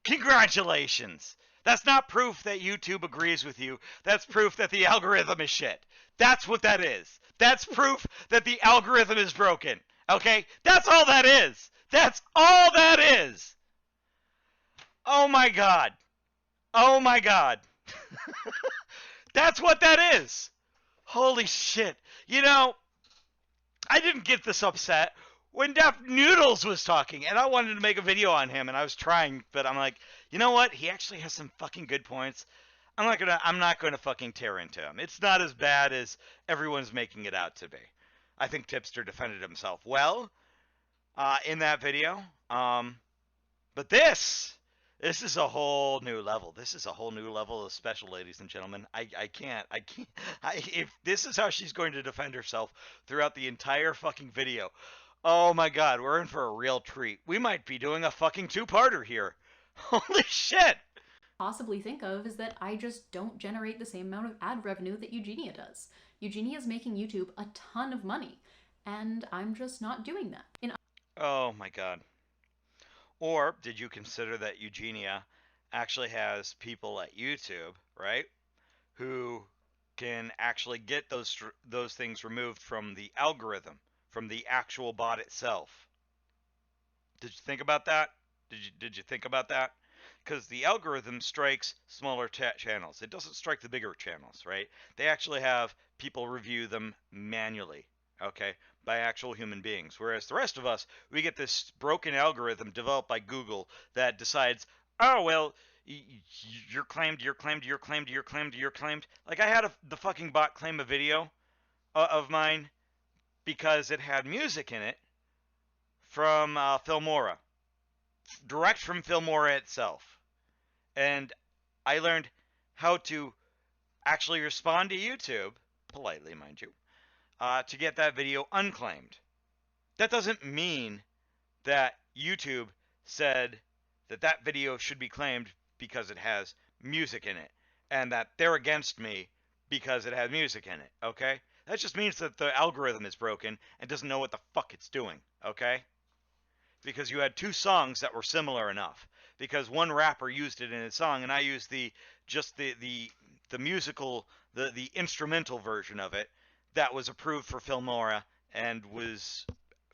Congratulations. That's not proof that YouTube agrees with you. That's proof that the algorithm is shit. That's what that is. That's proof that the algorithm is broken. Okay? That's all that is. That's all that is. Oh my God. Oh my God. That's what that is. Holy shit. You know, I didn't get this upset when Deaf Noodles was talking, and I wanted to make a video on him, and I was trying, but I'm like, you know what? He actually has some fucking good points. I'm not gonna fucking tear into him. It's not as bad as everyone's making it out to be. I think Tipster defended himself well in that video. But this is a whole new level. This is a whole new level of special, ladies and gentlemen. I can't. If this is how she's going to defend herself throughout the entire fucking video, oh my God, we're in for a real treat. We might be doing a fucking two-parter here. Holy shit! possibly think of is that I just don't generate the same amount of ad revenue that Eugenia does. Eugenia's making YouTube a ton of money, and I'm just not doing that. Oh my God. Or did you consider that Eugenia actually has people at YouTube, right, who can actually get those things removed from the algorithm, from the actual bot itself? Did you think about that? Did you think about that? Because the algorithm strikes smaller channels. It doesn't strike the bigger channels, right? They actually have people review them manually, okay, by actual human beings. Whereas the rest of us, we get this broken algorithm developed by Google that decides, oh, well, you're claimed. Like, I had the fucking bot claim a video of mine because it had music in it from Filmora. Direct from Filmora itself. And I learned how to actually respond to YouTube, politely mind you, to get that video unclaimed. That doesn't mean that YouTube said that that video should be claimed because it has music in it, and that they're against me because it has music in it, okay? That just means that the algorithm is broken and doesn't know what the fuck it's doing, okay? Because you had two songs that were similar enough. Because one rapper used it in his song, and I used the musical, the instrumental version of it that was approved for Filmora and was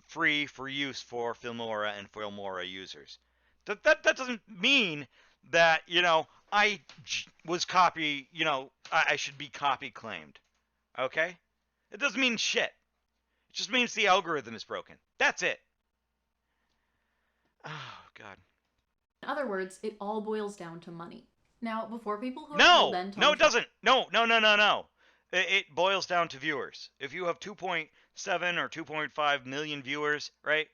free for use for Filmora and Filmora users. That doesn't mean that, you know, I was copy, you know, I should be copy claimed. Okay? It doesn't mean shit. It just means the algorithm is broken. That's it. Oh, God. In other words, it all boils down to money. Now, before people who are No, bent no, on it doesn't. No. It boils down to viewers. If you have 2.7 or 2.5 million viewers, right,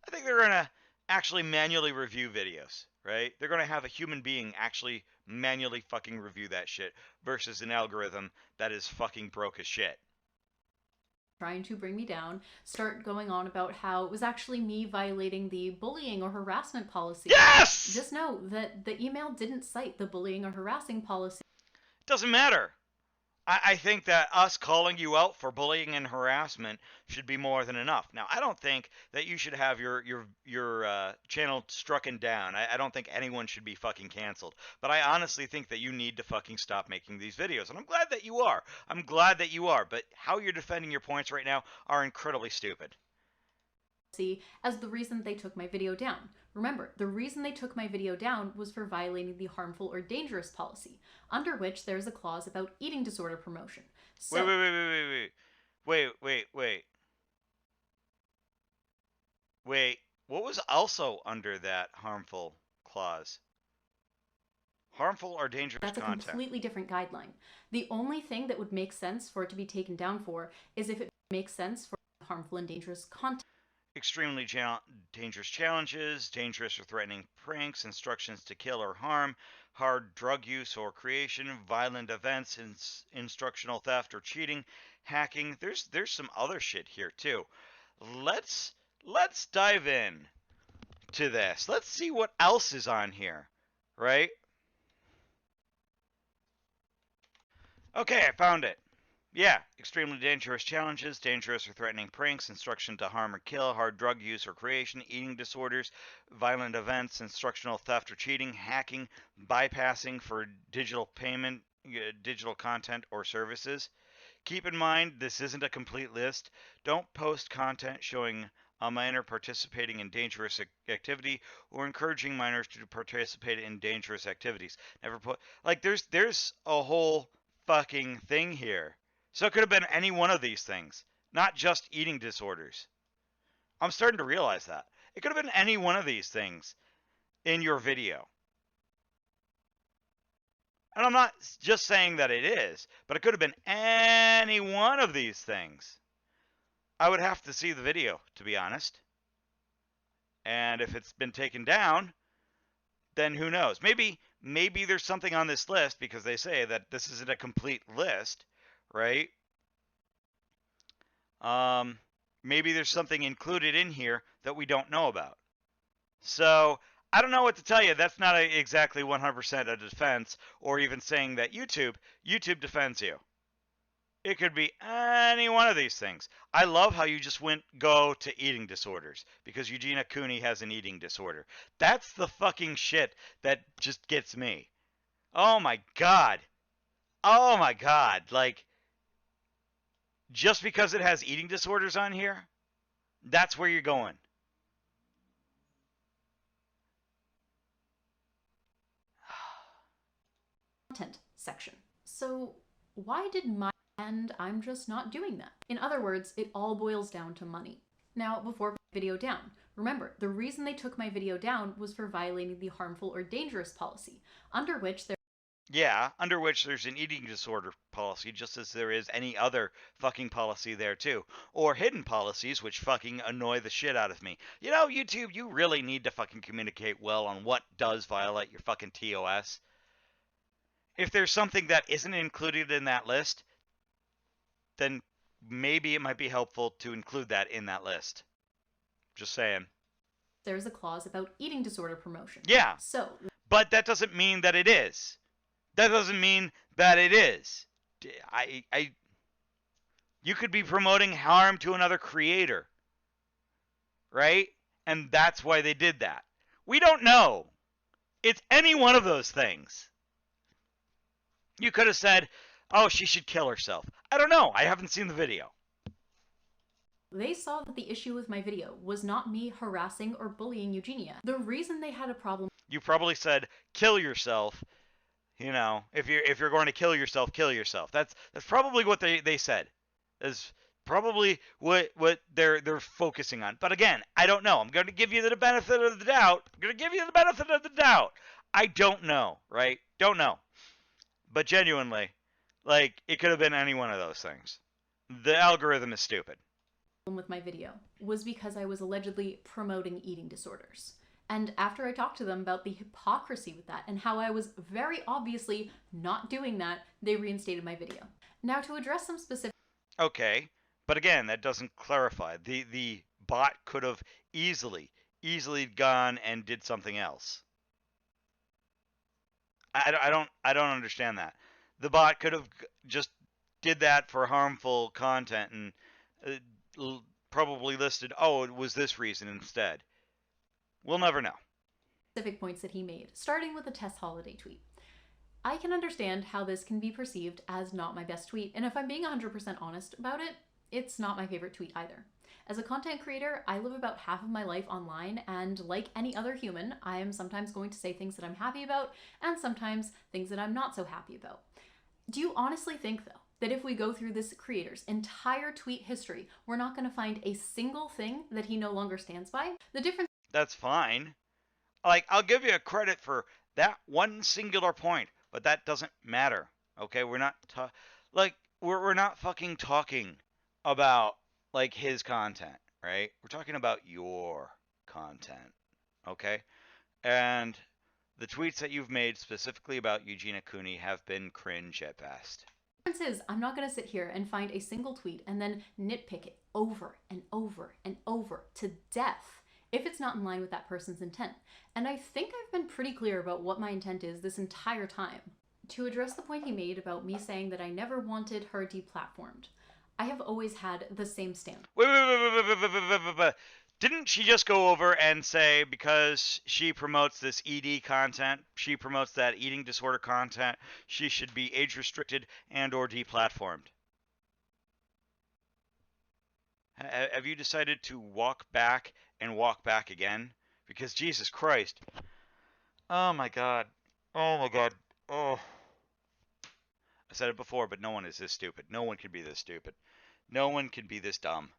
I think they're going to actually manually review videos, right? They're going to have a human being actually manually fucking review that shit versus an algorithm that is fucking broke as shit. trying to bring me down, start going on about how it was actually me violating the bullying or harassment policy. Yes! Just know that the email didn't cite the bullying or harassing policy. Doesn't matter. I think that us calling you out for bullying and harassment should be more than enough. Now, I don't think that you should have your channel strucken down. I don't think anyone should be fucking canceled. But I honestly think that you need to fucking stop making these videos. And I'm glad that you are. I'm glad that you are. But how you're defending your points right now are incredibly stupid. As the reason they took my video down. Remember, the reason they took my video down was for violating the harmful or dangerous policy, under which there's a clause about eating disorder promotion. So, Wait, what was also under that harmful clause? Harmful or dangerous that's a content. completely different guideline. The only thing that would make sense for it to be taken down for is if it makes sense for harmful and dangerous content. Extremely dangerous challenges, dangerous or threatening pranks, instructions to kill or harm, hard drug use or creation, violent events, instructional theft or cheating, hacking. There's some other shit here too. Let's dive in to this. Let's see what else is on here, right? Okay, I found it. Yeah, extremely dangerous challenges, dangerous or threatening pranks, instruction to harm or kill, hard drug use or creation, eating disorders, violent events, instructional theft or cheating, hacking, bypassing for digital payment, digital content or services. Keep in mind, this isn't a complete list. Don't post content showing a minor participating in dangerous activity or encouraging minors to participate in dangerous activities. Never put, like, there's a whole fucking thing here. So it could have been any one of these things, not just eating disorders. I'm starting to realize that. It could have been any one of these things in your video. And I'm not just saying that it is, but it could have been any one of these things. I would have to see the video, to be honest. And if it's been taken down, then who knows? Maybe there's something on this list, because they say that this isn't a complete list, right? Maybe there's something included in here that we don't know about. So I don't know what to tell you. That's not exactly 100% a defense, or even saying that YouTube defends you. It could be any one of these things. I love how you just go to eating disorders, because Eugenia Cooney has an eating disorder. That's the fucking shit that just gets me. Oh my god. Oh my god. Like, just because it has eating disorders on here, that's where you're going. Content section. So why did my and I'm just not doing that? In other words, it all boils down to money. Now, before video down, remember, the reason they took my video down was for violating the harmful or dangerous policy, under which there's an eating disorder policy, just as there is any other fucking policy there too. Or hidden policies, which fucking annoy the shit out of me. You know, YouTube, you really need to fucking communicate well on what does violate your fucking TOS. If there's something that isn't included in that list, then maybe it might be helpful to include that in that list. Just saying. There's a clause about eating disorder promotion. Yeah. So, but that doesn't mean that it is. That doesn't mean that it is. You could be promoting harm to another creator, right? And that's why they did that. We don't know. It's any one of those things. You could have said, oh, she should kill herself. I don't know. I haven't seen the video. They saw that the issue with my video was not me harassing or bullying Eugenia. The reason they had a problem... You probably said, kill yourself. You know, if you're going to kill yourself, kill yourself. That's probably what they said. Is probably what they're focusing on. But again, I don't know. I'm going to give you the benefit of the doubt. I don't know, right? Don't know. But genuinely, like, it could have been any one of those things. The algorithm is stupid. With my video was because I was allegedly promoting eating disorders. And after I talked to them about the hypocrisy with that and how I was very obviously not doing that, they reinstated my video. Now, to address some specific... Okay, But again, that doesn't clarify. The bot could have easily gone and did something else. I don't understand that. The bot could have just did that for harmful content and probably listed, oh, it was this reason instead. We'll never know. Specific points that he made, starting with the Tess Holiday tweet. I can understand how this can be perceived as not my best tweet, and if I'm being 100% honest about it, it's not my favorite tweet either. As a content creator, I live about half of my life online, and like any other human, I am sometimes going to say things that I'm happy about, and sometimes things that I'm not so happy about. Do you honestly think, though, that if we go through this creator's entire tweet history, we're not going to find a single thing that he no longer stands by? The difference... That's fine. Like, I'll give you a credit for that one singular point, but that doesn't matter. Okay, we're not we're not fucking talking about like his content, right? We're talking about your content, okay? And the tweets that you've made specifically about Eugenia Cooney have been cringe at best. The difference is, I'm not going to sit here and find a single tweet and then nitpick it over and over and over to death if it's not in line with that person's intent. And I think I've been pretty clear about what my intent is this entire time. To address the point he made about me saying that I never wanted her deplatformed, I have always had the same stance. Wait. Didn't she just go over and say because she promotes this ED content, she promotes that eating disorder content, she should be age restricted and or deplatformed? Have you decided to walk back and walk back again? Because Jesus Christ. Oh my God. Oh my God. Oh. I said it before, but no one is this stupid. No one can be this stupid. No one can be this dumb.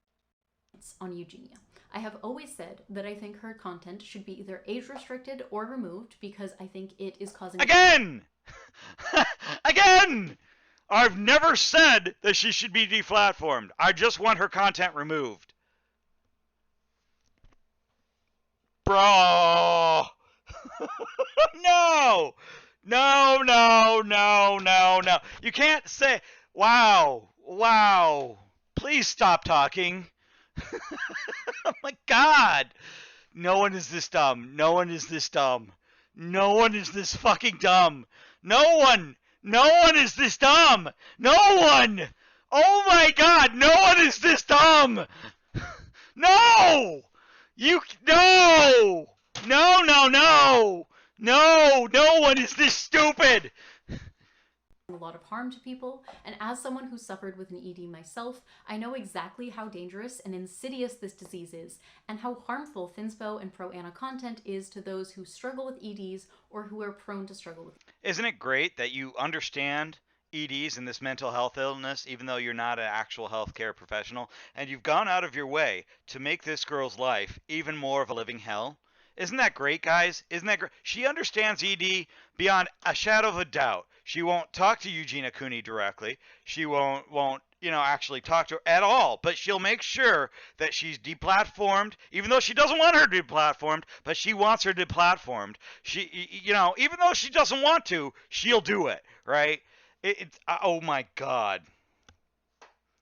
On Eugenia. I have always said that I think her content should be either age restricted or removed because I think it is causing... Again! Again! I've never said that she should be deplatformed. I just want her content removed. Bro! No! No. You can't say, wow. Please stop talking. Oh my God. No one is this dumb. No one is this fucking dumb. No one is this dumb. No one. Oh my God. No one is this dumb. No. No one is this stupid. A lot of harm to people, and as someone who suffered with an ED myself, I know exactly how dangerous and insidious this disease is, and how harmful Thinspo and pro-Anna content is to those who struggle with EDs or who are prone to struggle with. Isn't it great that you understand EDs and this mental health illness, even though you're not an actual healthcare professional, and you've gone out of your way to make this girl's life even more of a living hell? Isn't that great, guys? Isn't that great? She understands ED beyond a shadow of a doubt. She won't talk to Eugenia Cooney directly. She won't actually talk to her at all. But she'll make sure that she's deplatformed, even though she doesn't want her deplatformed, but she wants her deplatformed. Even though she doesn't want to, she'll do it, right? Oh my God.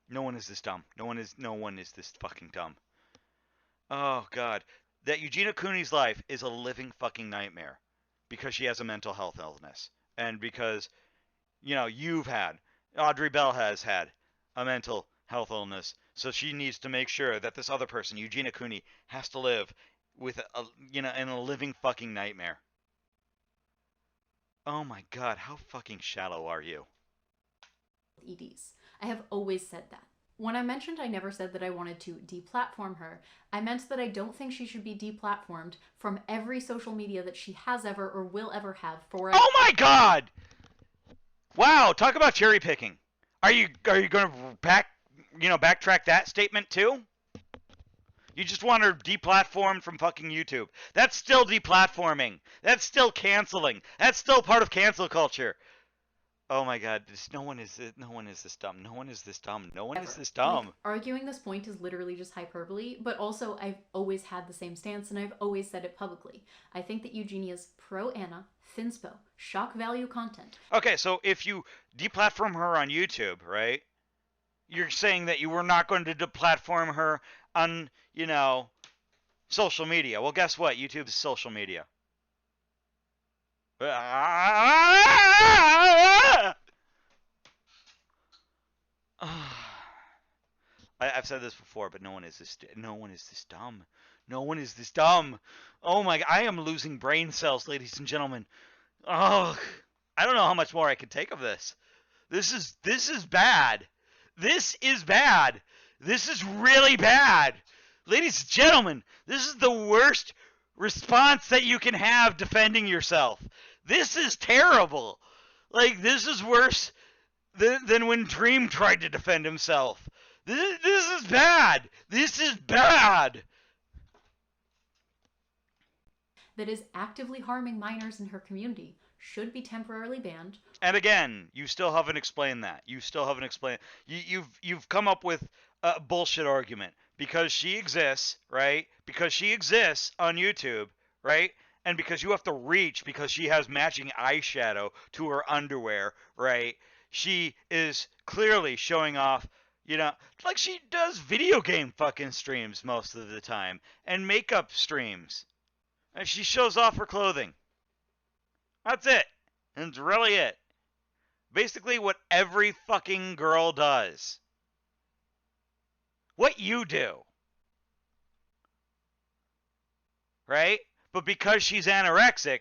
No one is this dumb. No one is this fucking dumb. Oh God. That Eugenia Cooney's life is a living fucking nightmare because she has a mental health illness. And because, Aubrey Bell has had a mental health illness. So she needs to make sure that this other person, Eugenia Cooney, has to live with in a living fucking nightmare. Oh my God, how fucking shallow are you? EDs. I have always said that. When I mentioned I never said that I wanted to deplatform her, I meant that I don't think she should be deplatformed from every social media that she has ever or will ever have for... Oh my God! Wow, talk about cherry picking. Are you going to backtrack that statement too? You just want her deplatformed from fucking YouTube. That's still deplatforming. That's still canceling. That's still part of cancel culture. Oh my God, no one is this dumb. No one is this dumb. No one is this dumb. Like, arguing this point is literally just hyperbole, but also I've always had the same stance and I've always said it publicly. I think that Eugenia's pro-Anna, Thinspo, shock value content. Okay, so if you deplatform her on YouTube, right? You're saying that you were not going to deplatform her on, you know, social media. Well, guess what? YouTube's social media. I've said this before, but no one is this dumb. No one is this dumb. Oh my! I am losing brain cells, ladies and gentlemen. Oh, I don't know how much more I can take of this. This is bad. This is bad. This is really bad. Ladies and gentlemen, this is the worst response that you can have defending yourself. This is terrible. Like, this is worse than when Dream tried to defend himself. This is bad. This is bad. That is actively harming minors in her community should be temporarily banned. And again, you still haven't explained that. You still haven't explained. You've come up with a bullshit argument because she exists, right? Because she exists on YouTube, right? And because you have to reach because she has matching eyeshadow to her underwear, right? She is clearly showing off, you know, like she does video game fucking streams most of the time and makeup streams. And she shows off her clothing. That's it. That's really it. Basically what every fucking girl does. What you do. Right? But because she's anorexic,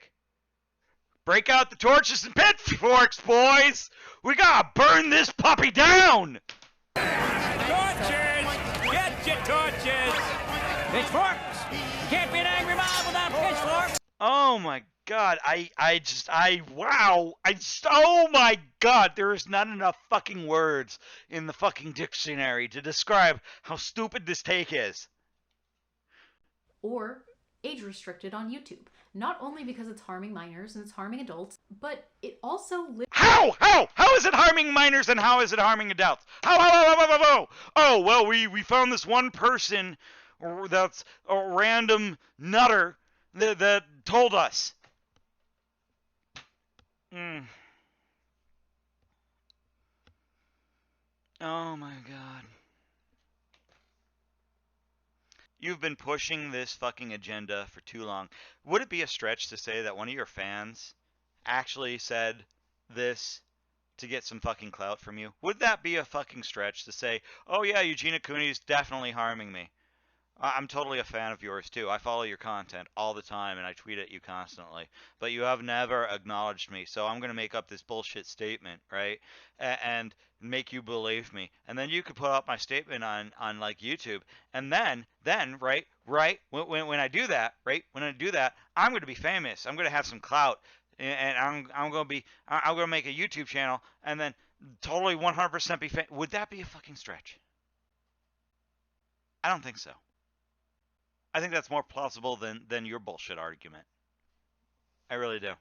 break out the torches and pitchforks, boys! We gotta burn this puppy down! Torches! Get your torches! Pitchforks! Can't be an angry mob without pitchforks! Oh my god, oh my god, there is not enough fucking words in the fucking dictionary to describe how stupid this take is. Or age restricted on YouTube. Not only because it's harming minors and it's harming adults, but it also... How is it harming minors and how is it harming adults? How? Oh, well, we found this one person that's a random nutter that told us. Oh my god. You've been pushing this fucking agenda for too long. Would it be a stretch to say that one of your fans actually said this to get some fucking clout from you? Would that be a fucking stretch to say, oh yeah, Eugenia Cooney's definitely harming me? I'm totally a fan of yours too. I follow your content all the time and I tweet at you constantly. But you have never acknowledged me. So I'm going to make up this bullshit statement, right? And make you believe me. And then you could put up my statement on like YouTube. And then right, when I do that, right? When I do that, I'm going to be famous. I'm going to have some clout. And I'm going to make a YouTube channel and then totally 100% be famous. Would that be a fucking stretch? I don't think so. I think that's more plausible than your bullshit argument. I really do.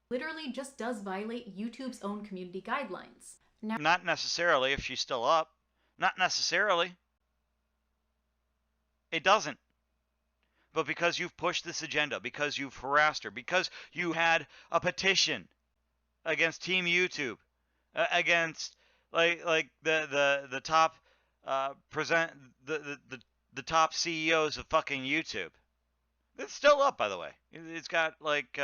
Literally just does violate YouTube's own community guidelines. Now, not necessarily if she's still up. Not necessarily. It doesn't. But because you've pushed this agenda, because you've harassed her, because you had a petition against Team YouTube, against like the top the top CEOs of fucking YouTube. It's still up, by the way. It's got like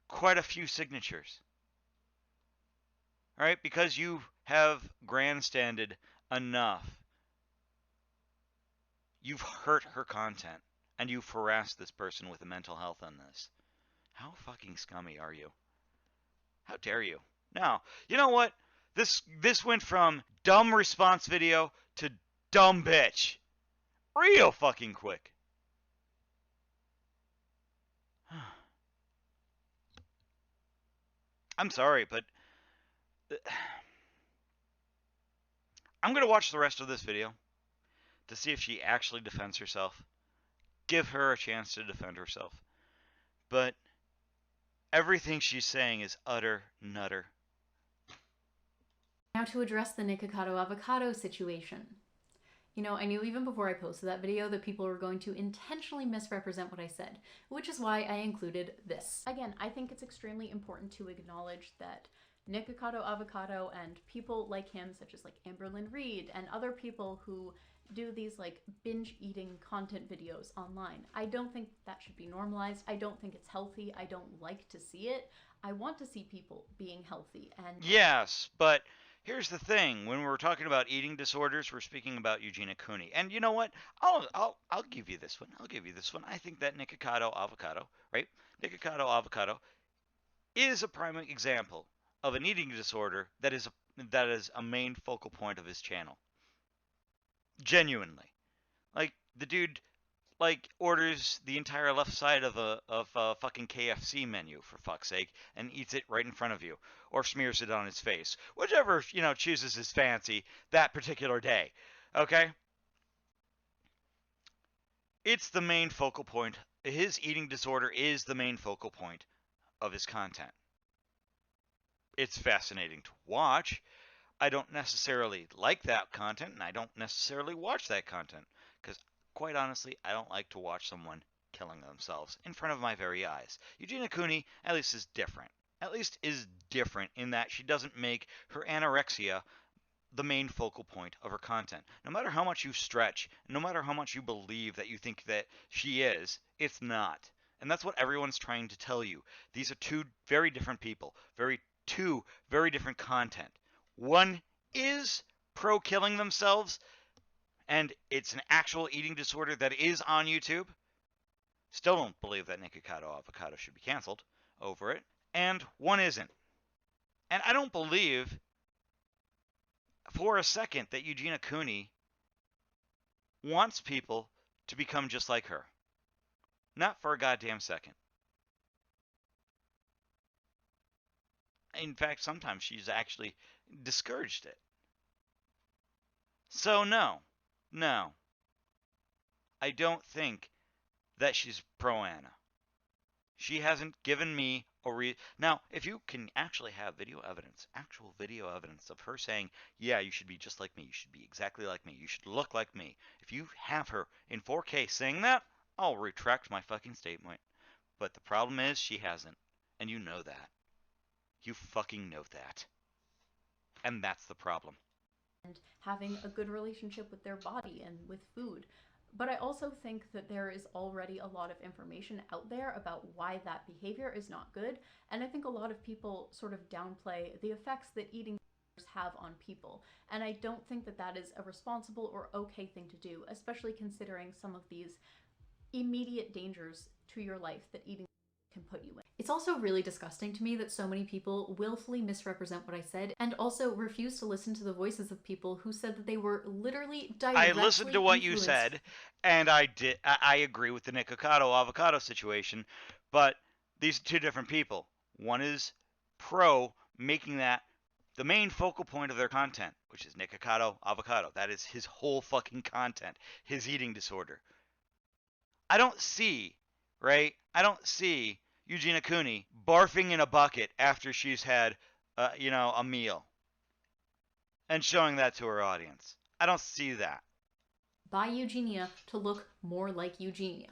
quite a few signatures. All right, because you have grandstanded enough. You've hurt her content and you've harassed this person with a mental health on this. How fucking scummy are you? How dare you? Now, you know what? This went from dumb response video to dumb bitch. Real fucking quick. I'm sorry, but I'm going to watch the rest of this video to see if she actually defends herself. Give her a chance to defend herself. But everything she's saying is utter nutter. now to address the Nikocado avocado situation. You know, I knew even before I posted that video that people were going to intentionally misrepresent what I said, which is why I included this. Again, I think it's extremely important to acknowledge that Nikocado Avocado and people like him, such as like Amberlynn Reed and other people who do these like binge eating content videos online. I don't think that should be normalized. I don't think it's healthy. I don't like to see it. I want to see people being healthy. And Yes, but here's the thing: when we're talking about eating disorders, we're speaking about Eugenia Cooney. And you know what? I'll give you this one. I'll give you this one. I think that Nikocado Avocado, right? Nikocado Avocado is a prime example of an eating disorder that is a main focal point of his channel. Genuinely. Like, the dude like orders the entire left side of a fucking KFC menu, for fuck's sake, and eats it right in front of you, or smears it on his face, whichever chooses his fancy that particular day. Okay, it's the main focal point. His eating disorder is the main focal point of his content. It's fascinating to watch. I don't necessarily like that content, and I don't necessarily watch that content, because quite honestly, I don't like to watch someone killing themselves in front of my very eyes. Eugenia Cooney, at least, is different. At least is different in that she doesn't make her anorexia the main focal point of her content. No matter how much you stretch, no matter how much you believe that you think that she is, it's not. And that's what everyone's trying to tell you. These are two very different people, two very different content. One is pro-killing themselves, and it's an actual eating disorder that is on YouTube. Still don't believe that Nikocado Avocado should be canceled over it. And one isn't. And I don't believe for a second that Eugenia Cooney wants people to become just like her. Not for a goddamn second. In fact, sometimes she's actually discouraged it. So no, I don't think that she's pro-Anna. She hasn't given me a Now, if you can actually have actual video evidence of her saying, yeah, you should be just like me, you should be exactly like me, you should look like me. If you have her in 4K saying that, I'll retract my fucking statement. But the problem is she hasn't. And you know that. You fucking know that. And that's the problem. And having a good relationship with their body and with food. But I also think that there is already a lot of information out there about why that behavior is not good. And I think a lot of people sort of downplay the effects that eating have on people. And I don't think that that is a responsible or okay thing to do, especially considering some of these immediate dangers to your life that eating can put you in. It's also really disgusting to me that so many people willfully misrepresent what I said and also refuse to listen to the voices of people who said that they were literally directly I listened to what you said, and I agree with the Nikocado Avocado situation, but these are two different people. One is pro making that the main focal point of their content, which is Nikocado Avocado. That is his whole fucking content, his eating disorder. I don't see Eugenia Cooney barfing in a bucket after she's had, a meal and showing that to her audience. I don't see that. By Eugenia to look more like Eugenia.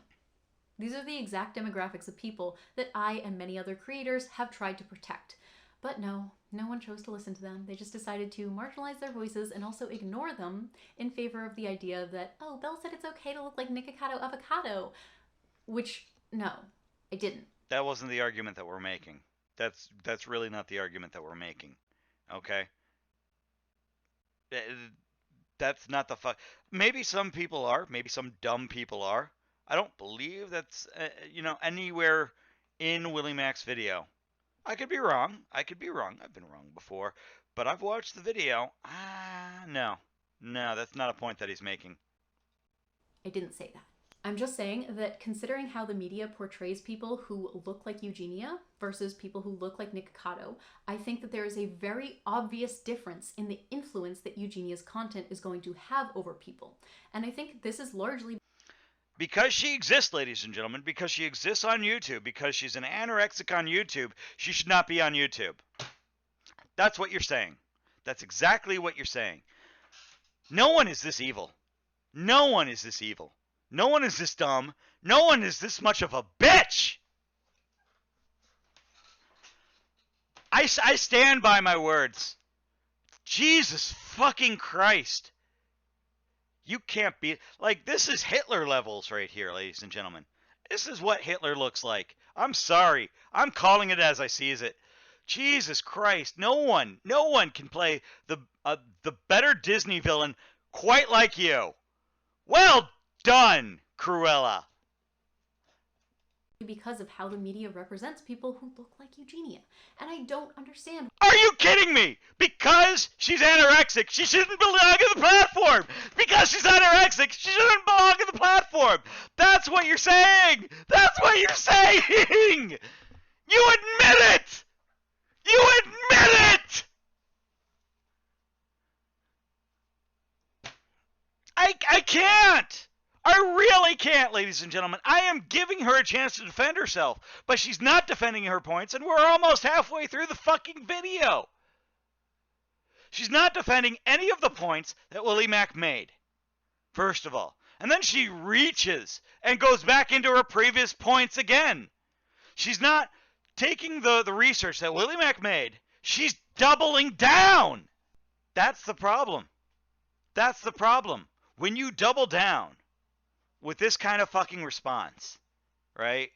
These are the exact demographics of people that I and many other creators have tried to protect. But no one chose to listen to them. They just decided to marginalize their voices and also ignore them in favor of the idea that, oh, Belle said it's okay to look like Nikocado Avocado. Which, no, I didn't. That wasn't the argument that we're making. That's really not the argument that we're making. Okay? That's not the fuck. Maybe some people are. Maybe some dumb people are. I don't believe that's, anywhere in Willy Mac's video. I could be wrong. I've been wrong before. But I've watched the video. No, that's not a point that he's making. I didn't say that. I'm just saying that considering how the media portrays people who look like Eugenia versus people who look like Nikocado, I think that there is a very obvious difference in the influence that Eugenia's content is going to have over people. And I think this is largely because she exists, ladies and gentlemen, because she exists on YouTube, because she's an anorexic on YouTube, she should not be on YouTube. That's what you're saying. That's exactly what you're saying. No one is this evil. No one is this evil. No one is this dumb. No one is this much of a bitch. I stand by my words. Jesus fucking Christ. You can't be... Like, this is Hitler levels right here, ladies and gentlemen. This is what Hitler looks like. I'm sorry. I'm calling it as I sees it. Jesus Christ. No one can play the better Disney villain quite like you. Well done, Cruella. Because of how the media represents people who look like Eugenia. And I don't understand. Are you kidding me? Because she's anorexic, she shouldn't belong on the platform. Because she's anorexic, she shouldn't belong on the platform. That's what you're saying. That's what you're saying. You admit it. You admit it. I can't. I really can't, ladies and gentlemen. I am giving her a chance to defend herself, but she's not defending her points, and we're almost halfway through the fucking video. She's not defending any of the points that Willy Mac made, first of all. And then she reaches and goes back into her previous points again. She's not taking the research that Willy Mac made. She's doubling down. That's the problem. That's the problem. When you double down with this kind of fucking response, right,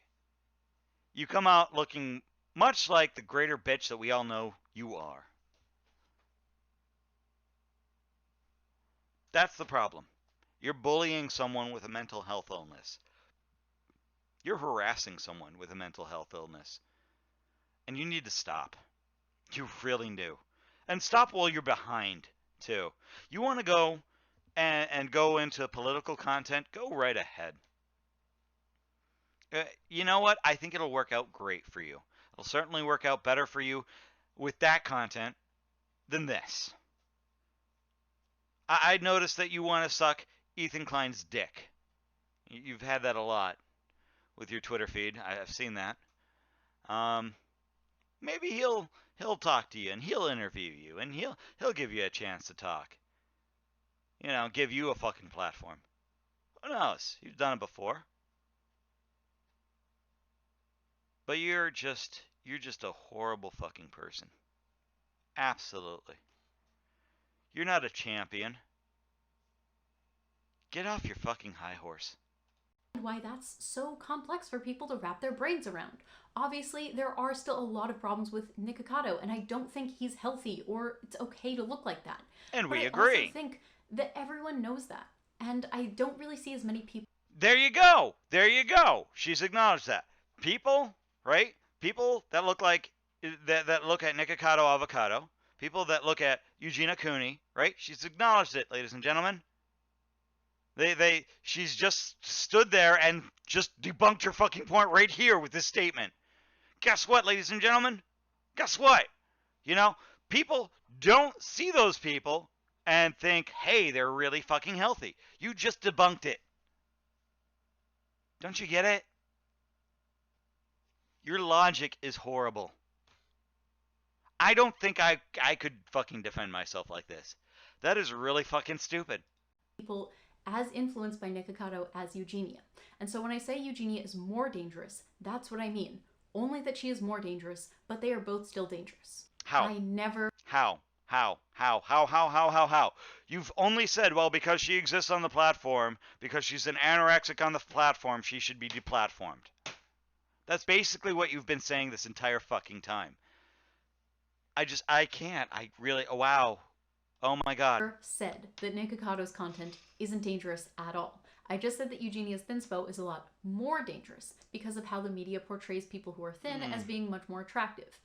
you come out looking much like the greater bitch that we all know you are. That's the problem. You're bullying someone with a mental health illness. You're harassing someone with a mental health illness. And you need to stop. You really do. And stop while you're behind, too. You want to go and go into political content, go right ahead. You know what? I think it'll work out great for you. It'll certainly work out better for you with that content than this. I noticed that you want to suck Ethan Klein's dick. You've had that a lot with your Twitter feed. I've seen that. Maybe he'll talk to you and he'll interview you and he'll give you a chance to talk. You know, give you a fucking platform. Who knows? You've done it before. But you're just a horrible fucking person. Absolutely. You're not a champion. Get off your fucking high horse. Why that's so complex for people to wrap their brains around. Obviously, there are still a lot of problems with Nikocado, and I don't think he's healthy or it's okay to look like that. And but we I agree. also think that everyone knows that, and I don't really see as many people. There you go. There you go. She's acknowledged that. People, right? People that look like that look at Nikocado Avocado. People that look at Eugenia Cooney, right? She's acknowledged it, ladies and gentlemen. She's just stood there and just debunked her fucking point right here with this statement. Guess what, ladies and gentlemen? Guess what? You know, people don't see those people and think, hey, they're really fucking healthy. You just debunked it. Don't you get it? Your logic is horrible. I don't think I could fucking defend myself like this. That is really fucking stupid. People as influenced by Nikocado as Eugenia. And so when I say Eugenia is more dangerous, that's what I mean. Only that she is more dangerous, but they are both still dangerous. How? I never... How? You've only said, well, because she exists on the platform, because she's an anorexic on the platform, she should be deplatformed. That's basically what you've been saying this entire fucking time. I can't. I really, oh, wow. Oh my God. Said that Nikokado's content isn't dangerous at all. I just said that Eugenia's thinspo is a lot more dangerous because of how the media portrays people who are thin as being much more attractive.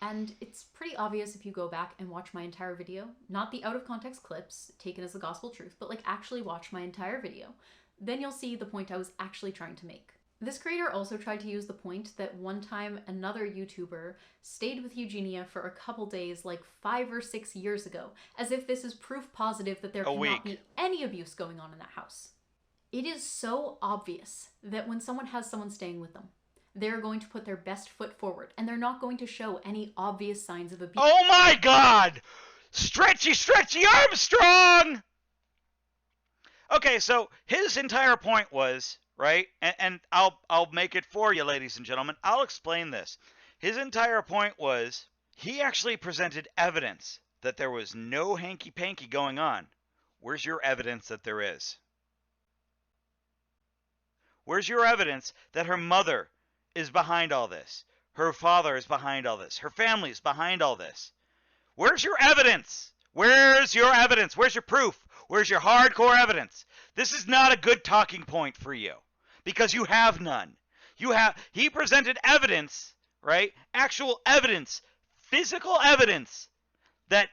And it's pretty obvious if you go back and watch my entire video, not the out of context clips taken as the gospel truth, but like actually watch my entire video, then you'll see the point I was actually trying to make. This creator also tried to use the point that one time another YouTuber stayed with Eugenia for a couple days like 5 or 6 years ago, as if this is proof positive that there cannot be any abuse going on in that house. It is so obvious that when someone has someone staying with them, they're going to put their best foot forward, and they're not going to show any obvious signs of abuse. Oh my God! Stretchy Armstrong! Okay, so his entire point was, right, and I'll make it for you, ladies and gentlemen. I'll explain this. His entire point was He actually presented evidence that there was no hanky-panky going on. Where's your evidence that there is? Where's your evidence that her mother is behind all this? Her father is behind all this. Her family is behind all this. Where's your evidence? Where's your evidence? Where's your proof? Where's your hardcore evidence? This is not a good talking point for you because you have none. He presented evidence, right? Actual evidence, physical evidence that,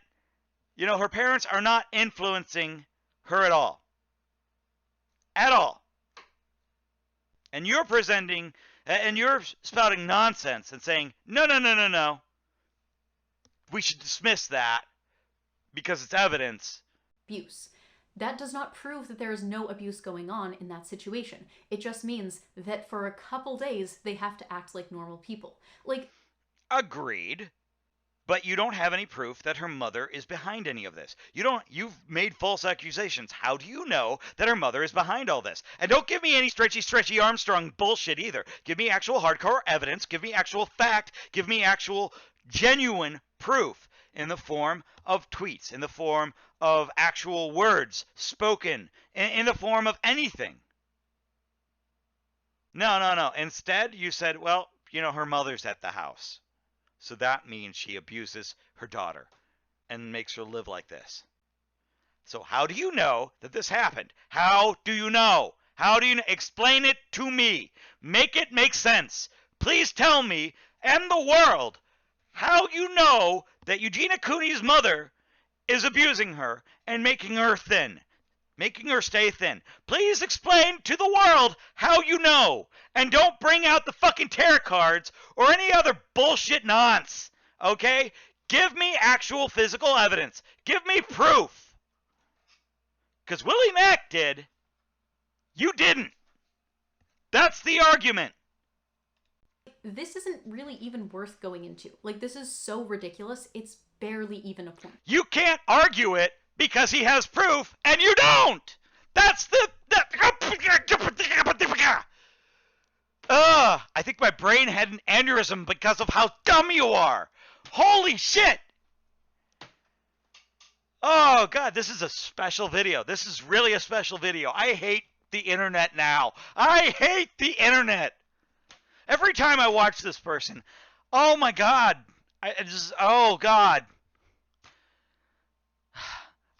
her parents are not influencing her at all. At all. And you're presenting, and you're spouting nonsense and saying, no. We should dismiss that because it's evidence. Abuse. That does not prove that there is no abuse going on in that situation. It just means that for a couple days, they have to act like normal people. Agreed. But you don't have any proof that her mother is behind any of this. You've made false accusations. How do you know that her mother is behind all this? And don't give me any stretchy Armstrong bullshit either. Give me actual hardcore evidence. Give me actual fact. Give me actual genuine proof in the form of tweets, in the form of actual words spoken, in the form of anything. No. Instead, you said, well, her mother's at the house. So that means she abuses her daughter and makes her live like this. So how do you know that this happened? How do you know? How do you know? Explain it to me. Make it make sense. Please tell me and the world how you know that Eugenia Cooney's mother is abusing her and making her thin. Making her stay thin. Please explain to the world how you know. And don't bring out the fucking tarot cards or any other bullshit nonsense. Okay? Give me actual physical evidence. Give me proof. Because Willy Mac did. You didn't. That's the argument. This isn't really even worth going into. This is so ridiculous, it's barely even a point. You can't argue it because he has proof and you don't. That's I think my brain had an aneurysm because of how dumb you are. Holy shit. Oh god, this is a special video. This is really a special video. I hate the internet now. I hate the internet. Every time I watch this person, oh my god. Oh god.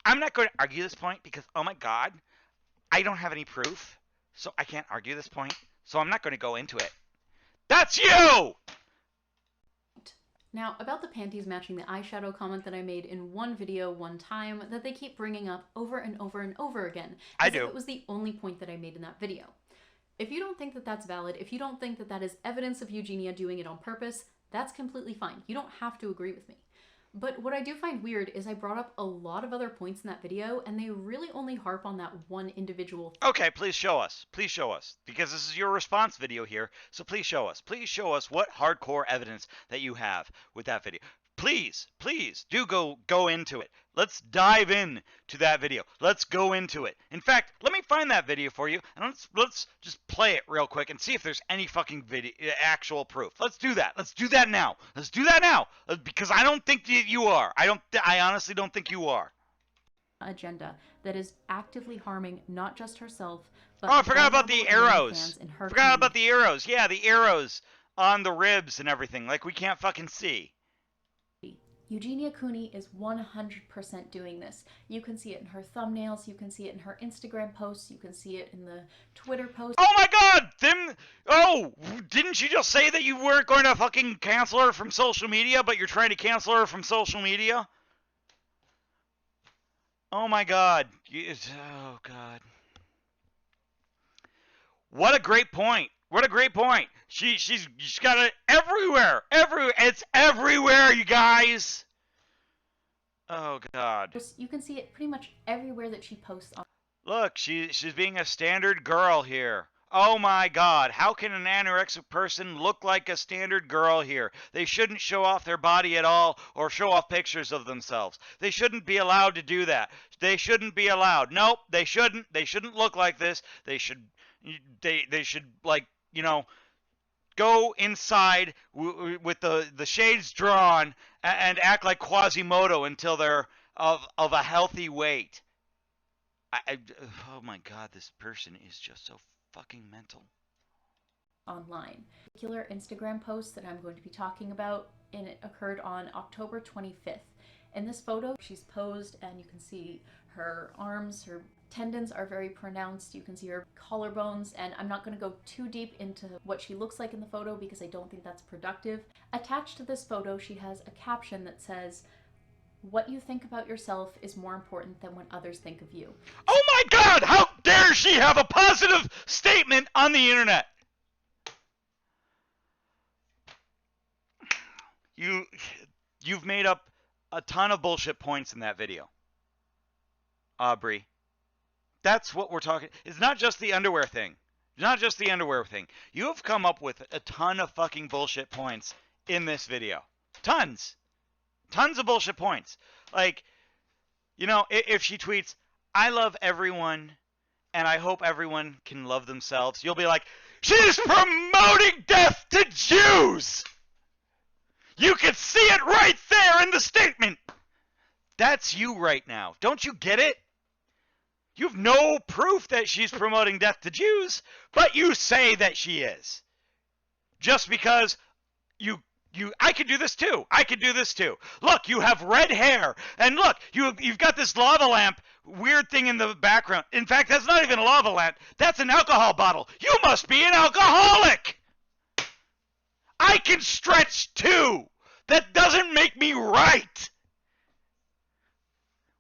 I'm not going to argue this point because, oh my god, I don't have any proof, so I can't argue this point, so I'm not going to go into it. That's you! Now, about the panties matching the eyeshadow comment that I made in one video one time that they keep bringing up over and over and over again. I do. It was the only point that I made in that video. If you don't think that that's valid, if you don't think that that is evidence of Eugenia doing it on purpose, that's completely fine. You don't have to agree with me. But what I do find weird is I brought up a lot of other points in that video, and they really only harp on that one individual. Okay, please show us. Please show us. Because this is your response video here, so please show us. Please show us what hardcore evidence that you have with that video. Please do go into it. Let's dive in to that video. Let's go into it. In fact, let me find that video for you, and let's just play it real quick and see if there's any fucking actual proof. Let's do that. Let's do that now. Let's do that now, because I don't think you are. I honestly don't think you are. Agenda that is actively harming not just herself, but I forgot about the arrows. fans in her Forgot about the arrows. Yeah, the arrows on the ribs and everything. Like we can't fucking see. Eugenia Cooney is 100% doing this. You can see it in her thumbnails, you can see it in her Instagram posts, you can see it in the Twitter posts. Oh my god! Didn't you just say that you weren't going to fucking cancel her from social media, but you're trying to cancel her from social media? Oh my god. Oh god. What a great point. What a great point. She's got it everywhere. It's everywhere, you guys. Oh god. You can see it pretty much everywhere that she posts on. Look, she's being a standard girl here. Oh my god, how can an anorexic person look like a standard girl here? They shouldn't show off their body at all or show off pictures of themselves. They shouldn't be allowed to do that. They shouldn't be allowed. Nope, they shouldn't. They shouldn't look like this. They should like, go inside with the shades drawn and act like Quasimodo until they're of a healthy weight. Oh my God, this person is just so fucking mental. Online. A particular Instagram post that I'm going to be talking about, and it occurred on October 25th. In this photo, she's posed and you can see her arms, her tendons are very pronounced. You can see her collarbones, and I'm not going to go too deep into what she looks like in the photo because I don't think that's productive. Attached to this photo, she has a caption that says, "What you think about yourself is more important than what others think of you." Oh my God! How dare she have a positive statement on the internet? You've made up a ton of bullshit points in that video, Aubrey. That's what we're talking. It's not just the underwear thing. It's not just the underwear thing. You have come up with a ton of fucking bullshit points in this video. Tons of bullshit points. Like, you know, if she tweets, "I love everyone and I hope everyone can love themselves," you'll be like, "She's promoting death to Jews!" You can see it right there in the statement. That's you right now. Don't you get it? You have no proof that she's promoting death to Jews, but you say that she is. Just because I could do this too. I could do this too. Look, you have red hair, and look, you've got this lava lamp weird thing in the background. In fact, that's not even a lava lamp. That's an alcohol bottle. You must be an alcoholic. I can stretch too. That doesn't make me right.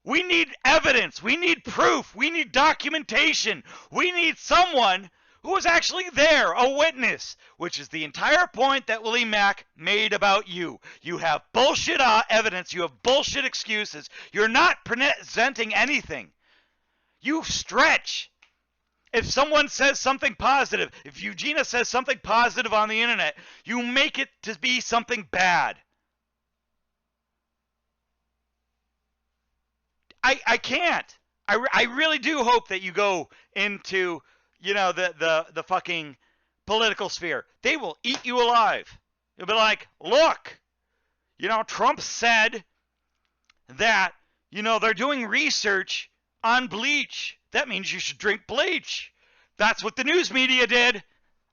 We need evidence. We need proof. We need documentation. We need someone who was actually there, a witness, which is the entire point that Willy Mac made about you. You have bullshit evidence. You have bullshit excuses. You're not presenting anything. You stretch. If someone says something positive, if Eugenia says something positive on the internet, you make it to be something bad. I can't. I really do hope that you go into, you know, the fucking political sphere. They will eat you alive. You'll be like, look, you know, Trump said that, you know, they're doing research on bleach. That means you should drink bleach. That's what the news media did.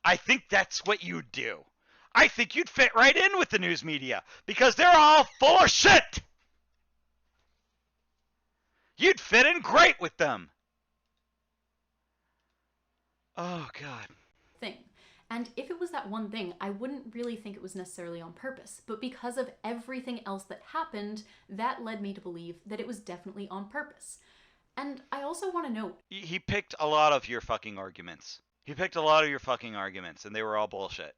I think that's what you'd do. I think you'd fit right in with the news media because they're all full of shit. You'd fit in great with them. Oh, God. Thing. And if it was that one thing, I wouldn't really think it was necessarily on purpose. But because of everything else that happened, that led me to believe that it was definitely on purpose. And I also want to note... He picked a lot of your fucking arguments. And they were all bullshit.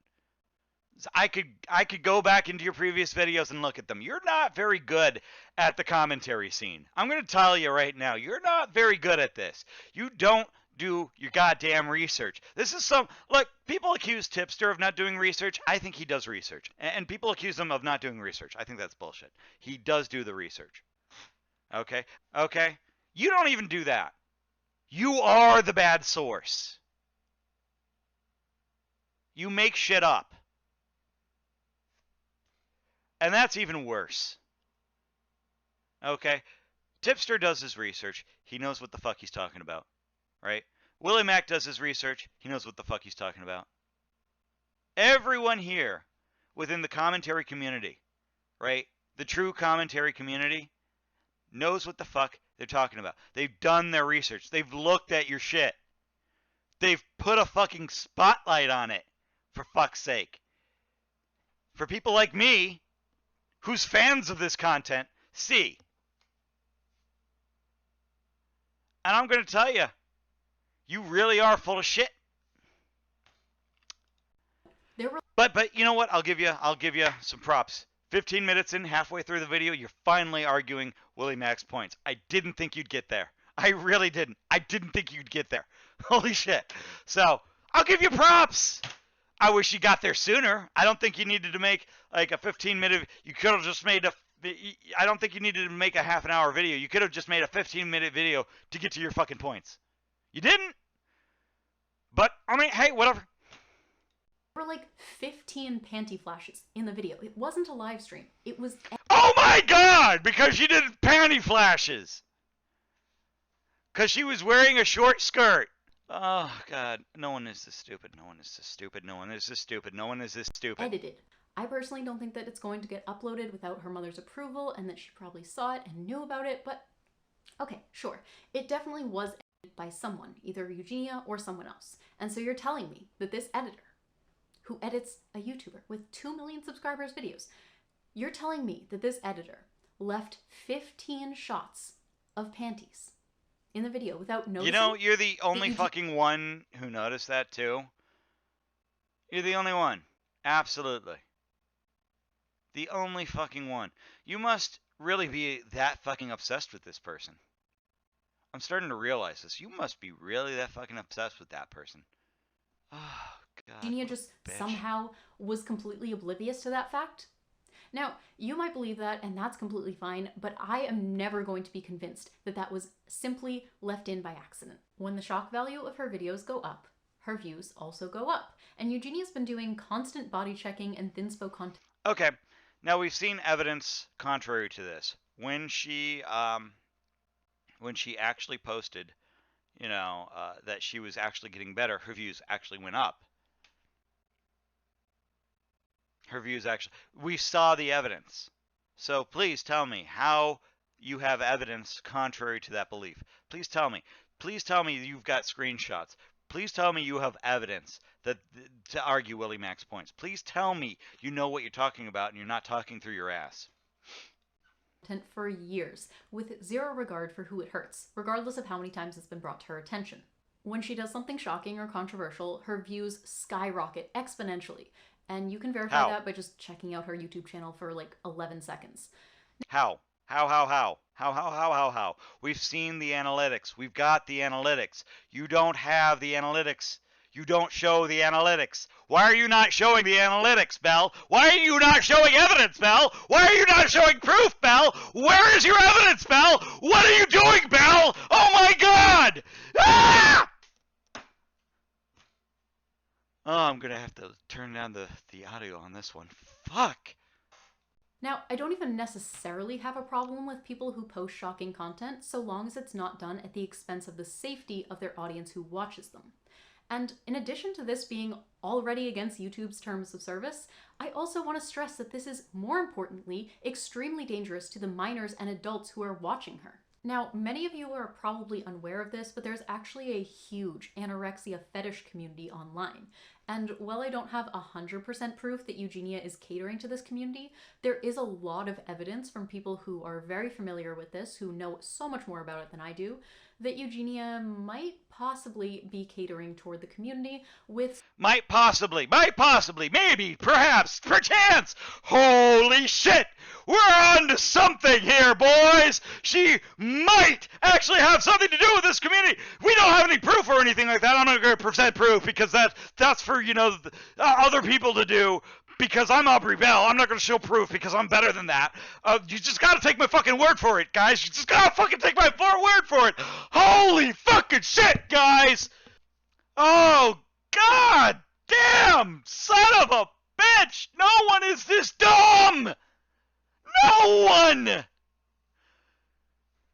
I could go back into your previous videos and look at them. You're not very good at the commentary scene. I'm going to tell you right now, you're not very good at this. You don't do your goddamn research. This is look, people accuse Tipster of not doing research. I think he does research. And people accuse him of not doing research. I think that's bullshit. He does do the research. Okay? You don't even do that. You are the bad source. You make shit up. And that's even worse. Okay? Tipster does his research. He knows what the fuck he's talking about. Right? Willy Mac does his research. He knows what the fuck he's talking about. Everyone here within the commentary community, right? The true commentary community knows what the fuck they're talking about. They've done their research. They've looked at your shit. They've put a fucking spotlight on it, for fuck's sake. For people like me, who's fans of this content, see. And I'm going to tell you, you really are full of shit. But you know what? I'll give you some props. 15 minutes in, halfway through the video, you're finally arguing Willy Mac's points. I didn't think you'd get there. I really didn't. I didn't think you'd get there. Holy shit. So, I'll give you props. I wish you got there sooner. I don't think you needed to make like a 15-minute... You could have just made I don't think you needed to make a half an hour video. You could have just made a 15-minute video to get to your fucking points. You didn't. But, I mean, hey, whatever. There were like 15 panty flashes in the video. It wasn't a live stream. It was... Oh my God! Because she did panty flashes. Because she was wearing a short skirt. Oh, God. No one is this stupid. No one is this stupid. No one is this stupid. No one is this stupid. Edited. I personally don't think that it's going to get uploaded without her mother's approval and that she probably saw it and knew about it, but okay, sure. It definitely was edited by someone, either Eugenia or someone else. And so you're telling me that this editor, who edits a YouTuber with 2 million subscribers videos, you're telling me that this editor left 15 shots of panties in the video without noticing? You know, you're the only fucking one who noticed that too. You're the only one. Absolutely. The only fucking one. You must really be that fucking obsessed with this person. I'm starting to realize this. You must be really that fucking obsessed with that person. Oh, God. Eugenia just somehow was completely oblivious to that fact? Now, you might believe that, and that's completely fine, but I am never going to be convinced that that was simply left in by accident. When the shock value of her videos go up, her views also go up. And Eugenia's been doing constant body checking and thinspo content. Okay. Now, we've seen evidence contrary to this. When she actually posted, that she was actually getting better, her views actually went up. Her views actually... We saw the evidence. So please tell me how you have evidence contrary to that belief. Please tell me. Please tell me you've got screenshots. Please tell me you have evidence to argue Willy Mac's points. Please tell me you know what you're talking about and you're not talking through your ass. For years, with zero regard for who it hurts, regardless of how many times it's been brought to her attention. When she does something shocking or controversial, her views skyrocket exponentially. And you can verify that by just checking out her YouTube channel for like 11 seconds. How? How? We've seen the analytics. We've got the analytics. You don't have the analytics. You don't show the analytics. Why are you not showing the analytics, Bell? Why are you not showing evidence, Bell? Why are you not showing proof, Bell? Where is your evidence, Bell? What are you doing, Bell? Oh my God! Ah! Oh, I'm gonna have to turn down the audio on this one. Fuck! Now, I don't even necessarily have a problem with people who post shocking content, so long as it's not done at the expense of the safety of their audience who watches them. And in addition to this being already against YouTube's terms of service, I also want to stress that this is, more importantly, extremely dangerous to the minors and adults who are watching her. Now, many of you are probably unaware of this, but there's actually a huge anorexia fetish community online. And while I don't have 100% proof that Eugenia is catering to this community, there is a lot of evidence from people who are very familiar with this, who know so much more about it than I do, that Eugenia might possibly be catering toward the community with... Might possibly, maybe, perhaps, perchance! Holy shit! We're on to something here, boys! She might actually have something to do with this community! We don't have any proof or anything like that. I'm not going to present proof because that's for, other people to do. Because I'm Aubrey Bell, I'm not going to show proof because I'm better than that. You just got to take my fucking word for it, guys. You just got to fucking take my word for it. Holy fucking shit, guys. Oh, God damn, son of a bitch. No one is this dumb. No one.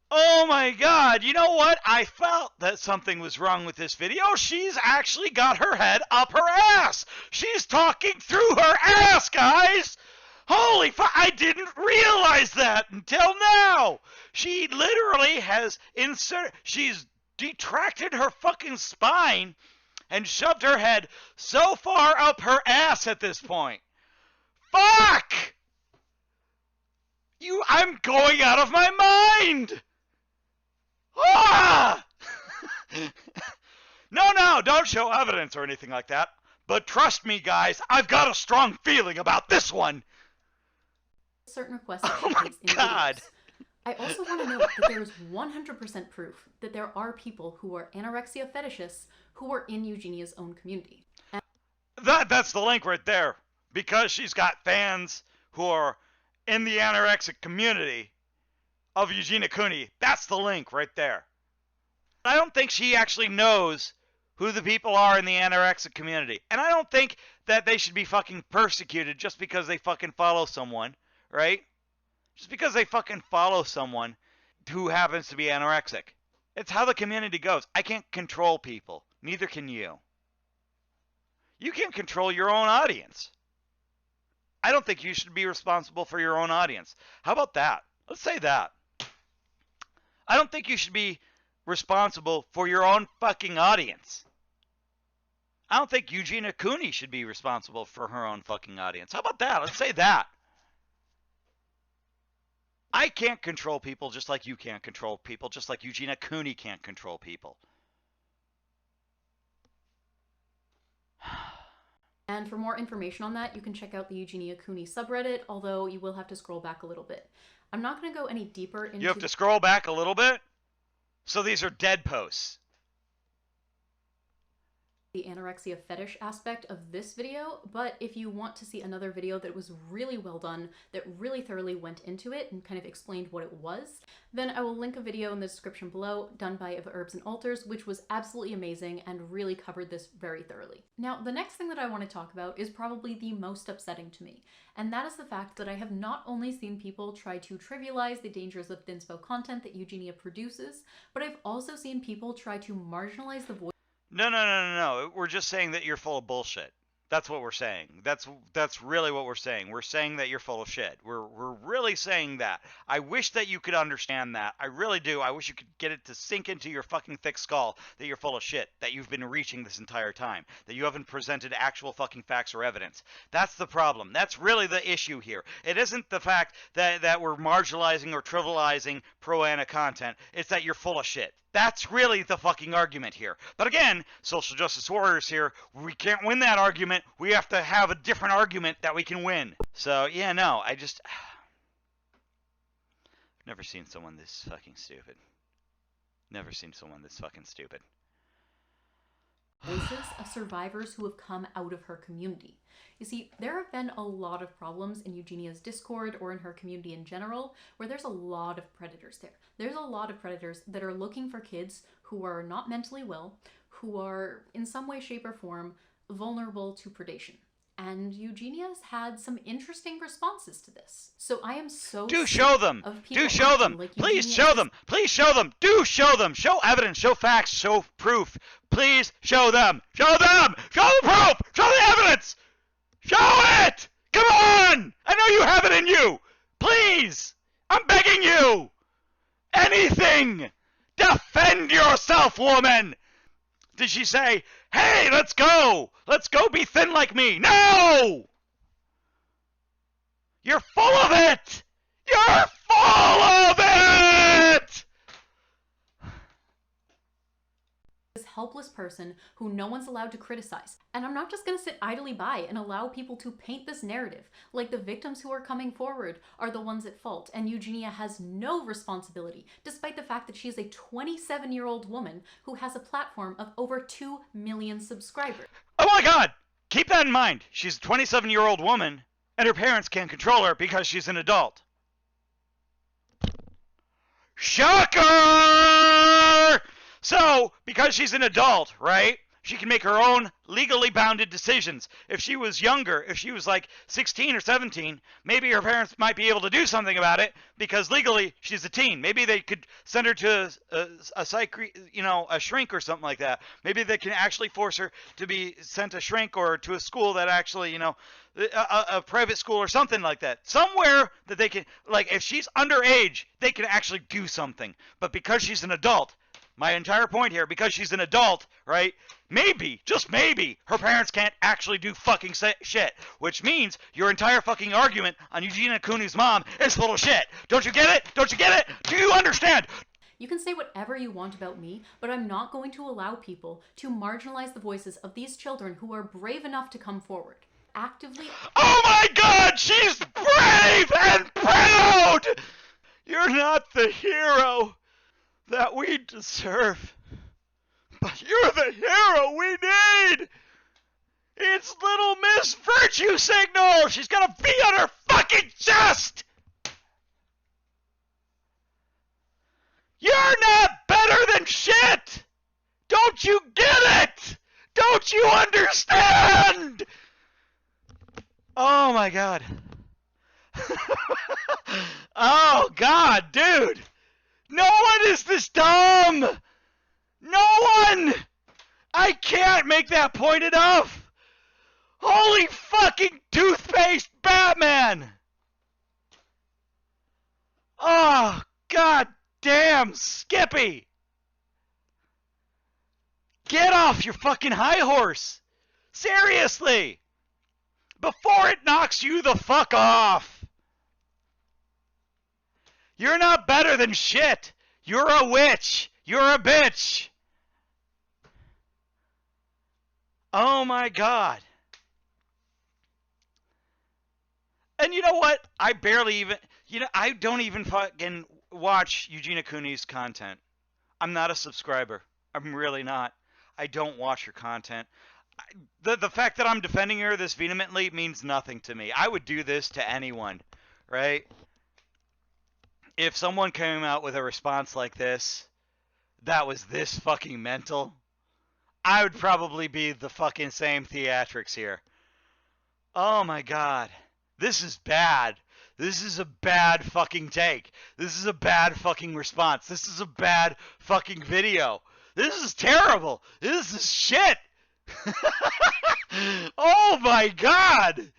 Oh my God, you know what? I felt that something was wrong with this video. She's actually got her head up her ass. She's talking through her ass, guys. Holy fuck, I didn't realize that until now. She literally has she's detracted her fucking spine and shoved her head so far up her ass at this point. Fuck! I'm going out of my mind! Ah! No, don't show evidence or anything like that. But trust me, guys, I've got a strong feeling about this one. Certain requests that oh my God. Videos. I also want to note that there is 100% proof that there are people who are anorexia fetishists who are in Eugenia's own community. And that's the link right there. Because she's got fans who are in the anorexic community of Eugenia Cooney. That's the link right there. I don't think she actually knows who the people are in the anorexic community. And I don't think that they should be fucking persecuted just because they fucking follow someone, right? just because they fucking follow someone who happens to be anorexic. It's how the community goes. I can't control people. Neither can you. You can't control your own audience. I don't think you should be responsible for your own audience. How about that? Let's say that. I don't think you should be responsible for your own fucking audience. I don't think Eugenia Cooney should be responsible for her own fucking audience. How about that? Let's say that. I can't control people just like you can't control people, just like Eugenia Cooney can't control people. And for more information on that, you can check out the Eugenia Cooney subreddit, although you will have to scroll back a little bit. I'm not going to go any deeper into... You have to scroll back a little bit? So these are dead posts. The anorexia fetish aspect of this video, but if you want to see another video that was really well done, that really thoroughly went into it and kind of explained what it was, then I will link a video in the description below done by Of Herbs and Altars, which was absolutely amazing and really covered this very thoroughly. Now, the next thing that I want to talk about is probably the most upsetting to me, and that is the fact that I have not only seen people try to trivialize the dangers of thinspo content that Eugenia produces, but I've also seen people try to marginalize the voice. No. We're just saying that you're full of bullshit. That's what we're saying. That's really what we're saying. We're saying that you're full of shit. We're really saying that. I wish that you could understand that. I really do. I wish you could get it to sink into your fucking thick skull that you're full of shit, that you've been reaching this entire time, that you haven't presented actual fucking facts or evidence. That's the problem. That's really the issue here. It isn't the fact that we're marginalizing or trivializing pro-ana content. It's that you're full of shit. That's really the fucking argument here. But again, social justice warriors here, we can't win that argument. We have to have a different argument that we can win. So, yeah, no, I've never seen someone this fucking stupid. Never seen someone this fucking stupid. Voices of survivors who have come out of her community. You see, there have been a lot of problems in Eugenia's Discord or in her community in general where there's a lot of predators there. There's a lot of predators that are looking for kids who are not mentally well, who are in some way, shape, or form vulnerable to predation. And Eugenia's had some interesting responses to this. So I am so Do show them! Do show them! Like Please show them! Please show them! Do show them! Show evidence! Show facts! Show proof! Please show them! Show them! Show the proof! Show the evidence! Show it! Come on! I know you have it in you! Please! I'm begging you! Anything! Defend yourself, woman! Did she say, hey, let's go! Let's go be thin like me! No! You're full of it! You're full of it! This helpless person who no one's allowed to criticize. And I'm not just going to sit idly by and allow people to paint this narrative like the victims who are coming forward are the ones at fault and Eugenia has no responsibility, despite the fact that she is a 27-year-old woman who has a platform of over 2 million subscribers. Oh my god! Keep that in mind. She's a 27-year-old woman and her parents can't control her because she's an adult. Shocker! So, because she's an adult, right, she can make her own legally bounded decisions. If she was younger, if she was like 16 or 17, maybe her parents might be able to do something about it because legally she's a teen. Maybe they could send her to a shrink or something like that. Maybe they can actually force her to be sent a shrink or to a school that actually, a private school or something like that. Somewhere that they can, like if she's underage, they can actually do something. But because she's an adult, my entire point here, because she's an adult, right, maybe, just maybe, her parents can't actually do fucking shit. Which means your entire fucking argument on Eugenia Cooney's mom is full of shit. Don't you get it? Don't you get it? Do you understand? You can say whatever you want about me, but I'm not going to allow people to marginalize the voices of these children who are brave enough to come forward. Actively... Oh my god, she's brave and proud! You're not the hero that we deserve, but you're the hero we need! It's little Miss Virtue Signal! She's got a V on her fucking chest! You're not better than shit! Don't you get it? Don't you understand? Oh my god. Oh, God, dude. No one is this dumb. No one. I can't make that point enough. Holy fucking toothpaste Batman. Oh, God damn, Skippy. Get off your fucking high horse. Seriously. Before it knocks you the fuck off. You're not better than shit. You're a witch. You're a bitch. Oh my God. And you know what? I barely even, I don't even fucking watch Eugenia Cooney's content. I'm not a subscriber. I'm really not. I don't watch her content. The fact that I'm defending her this vehemently means nothing to me. I would do this to anyone, right? If someone came out with a response like this, that was this fucking mental, I would probably be the fucking same theatrics here. Oh my God. This is bad. This is a bad fucking take. This is a bad fucking response. This is a bad fucking video. This is terrible. This is shit. Oh my God.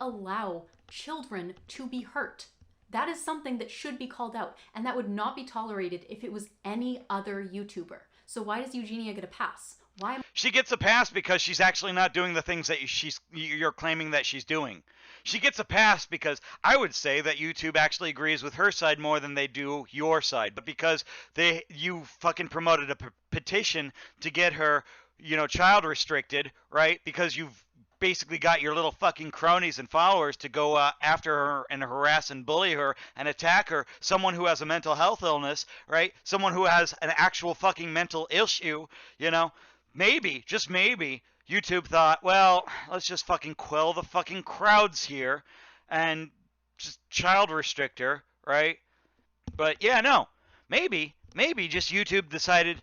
Allow children to be hurt. That is something that should be called out, and that would not be tolerated if it was any other YouTuber. So why does Eugenia get a pass? Why? She gets a pass because she's actually not doing the things that you're claiming that she's doing. She gets a pass because I would say that YouTube actually agrees with her side more than they do your side. But because you fucking promoted a petition to get her, child restricted, right? Because you've basically got your little fucking cronies and followers to go after her and harass and bully her and attack her. Someone who has a mental health illness, right? Someone who has an actual fucking mental issue, Maybe, just maybe, YouTube thought, well, let's just fucking quell the fucking crowds here and just child restrict her, right? But yeah, no, maybe just YouTube decided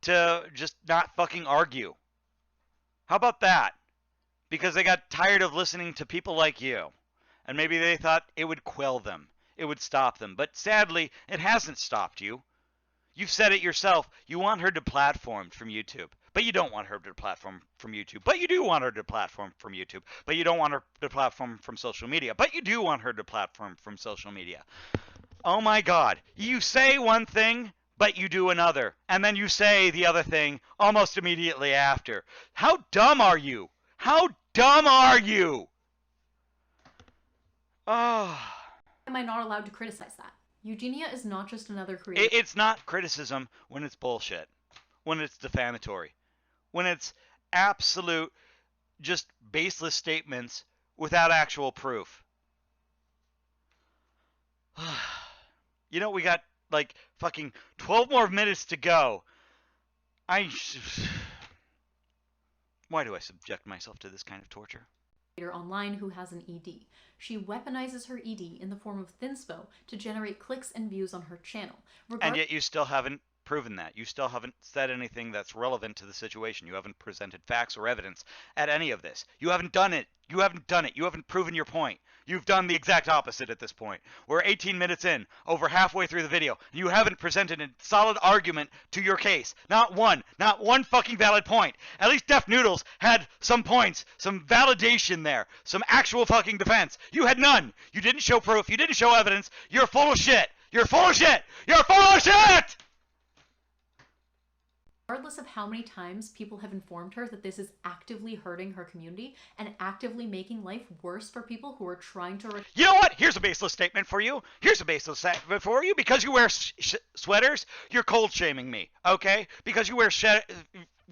to just not fucking argue. How about that? Because they got tired of listening to people like you. And maybe they thought it would quell them. It would stop them. But sadly, it hasn't stopped you. You've said it yourself. You want her deplatformed from YouTube. But you don't want her to platform from YouTube. But you do want her to platform from YouTube. But you don't want her to platform from social media. But you do want her to platform from social media. Oh my God. You say one thing, but you do another. And then you say the other thing almost immediately after. How dumb are you? How dumb are you? Oh. Am I not allowed to criticize that? Eugenia is not just another creator. It's not criticism when it's bullshit. When it's defamatory. When it's absolute, just baseless statements without actual proof. We got like fucking 12 more minutes to go. Why do I subject myself to this kind of torture? Online who has an ED. She weaponizes her ED in the form of thinspo to generate clicks and views on her channel. And yet you still haven't proven that. You still haven't said anything that's relevant to the situation. You haven't presented facts or evidence at any of this. You haven't done it. You haven't done it. You haven't proven your point. You've done the exact opposite at this point. We're 18 minutes in, over halfway through the video. You haven't presented a solid argument to your case. Not one fucking valid point. At least Def Noodles had some points, some validation there, some actual fucking defense. You had none. You didn't show proof. You didn't show evidence. You're full of shit. You're full of shit. You're full of shit! Regardless of how many times people have informed her that this is actively hurting her community and actively making life worse for people who are trying to... You know what? Here's a baseless statement for you. Because you wear sweaters, you're cold shaming me, okay? Because you wear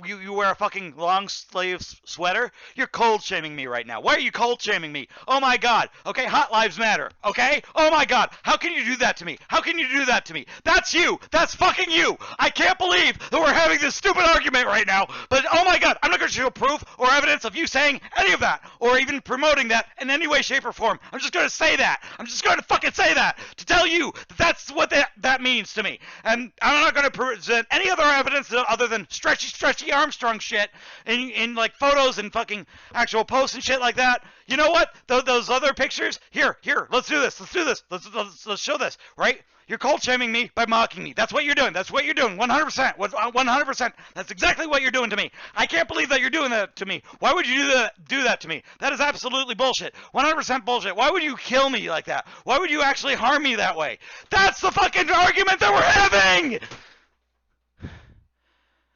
you wear a fucking long sleeve sweater, you're cold shaming me right now. Why are you cold shaming me? Oh my God. Okay, Hot Lives Matter. Okay? Oh my God. How can you do that to me? How can you do that to me? That's you. That's fucking you. I can't believe that we're having this stupid argument right now. But oh my God, I'm not going to show proof or evidence of you saying any of that or even promoting that in any way, shape, or form. I'm just going to say that. I'm just going to fucking say that to tell you that that's what that means to me. And I'm not going to present any other evidence other than stretchy Jackie Armstrong shit in like photos and fucking actual posts and shit like that. You know what? Those other pictures. Here, let's do this. Let's show this, right? You're cold shaming me by mocking me. That's what you're doing. 100%. 100%. That's exactly what you're doing to me. I can't believe that you're doing that to me. Why would you do that to me? That is absolutely bullshit. 100% bullshit. Why would you kill me like that? Why would you actually harm me that way? That's the fucking argument that we're having!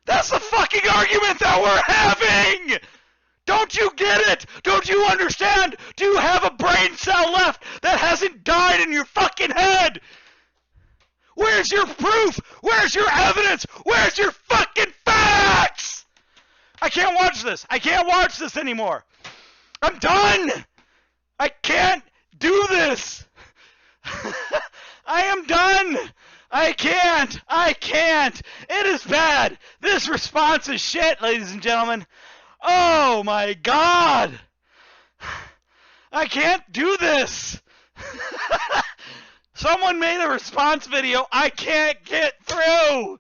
That's the fucking argument that we're having! Don't you get it? Don't you understand? Do you have a brain cell left that hasn't died in your fucking head? Where's your proof? Where's your evidence? Where's your fucking facts? I can't watch this. I can't watch this anymore. I'm done. I can't do this. I am done. I can't. It is bad. This response is shit, ladies and gentlemen. Oh my God. I can't do this. Someone made a response video I can't get through.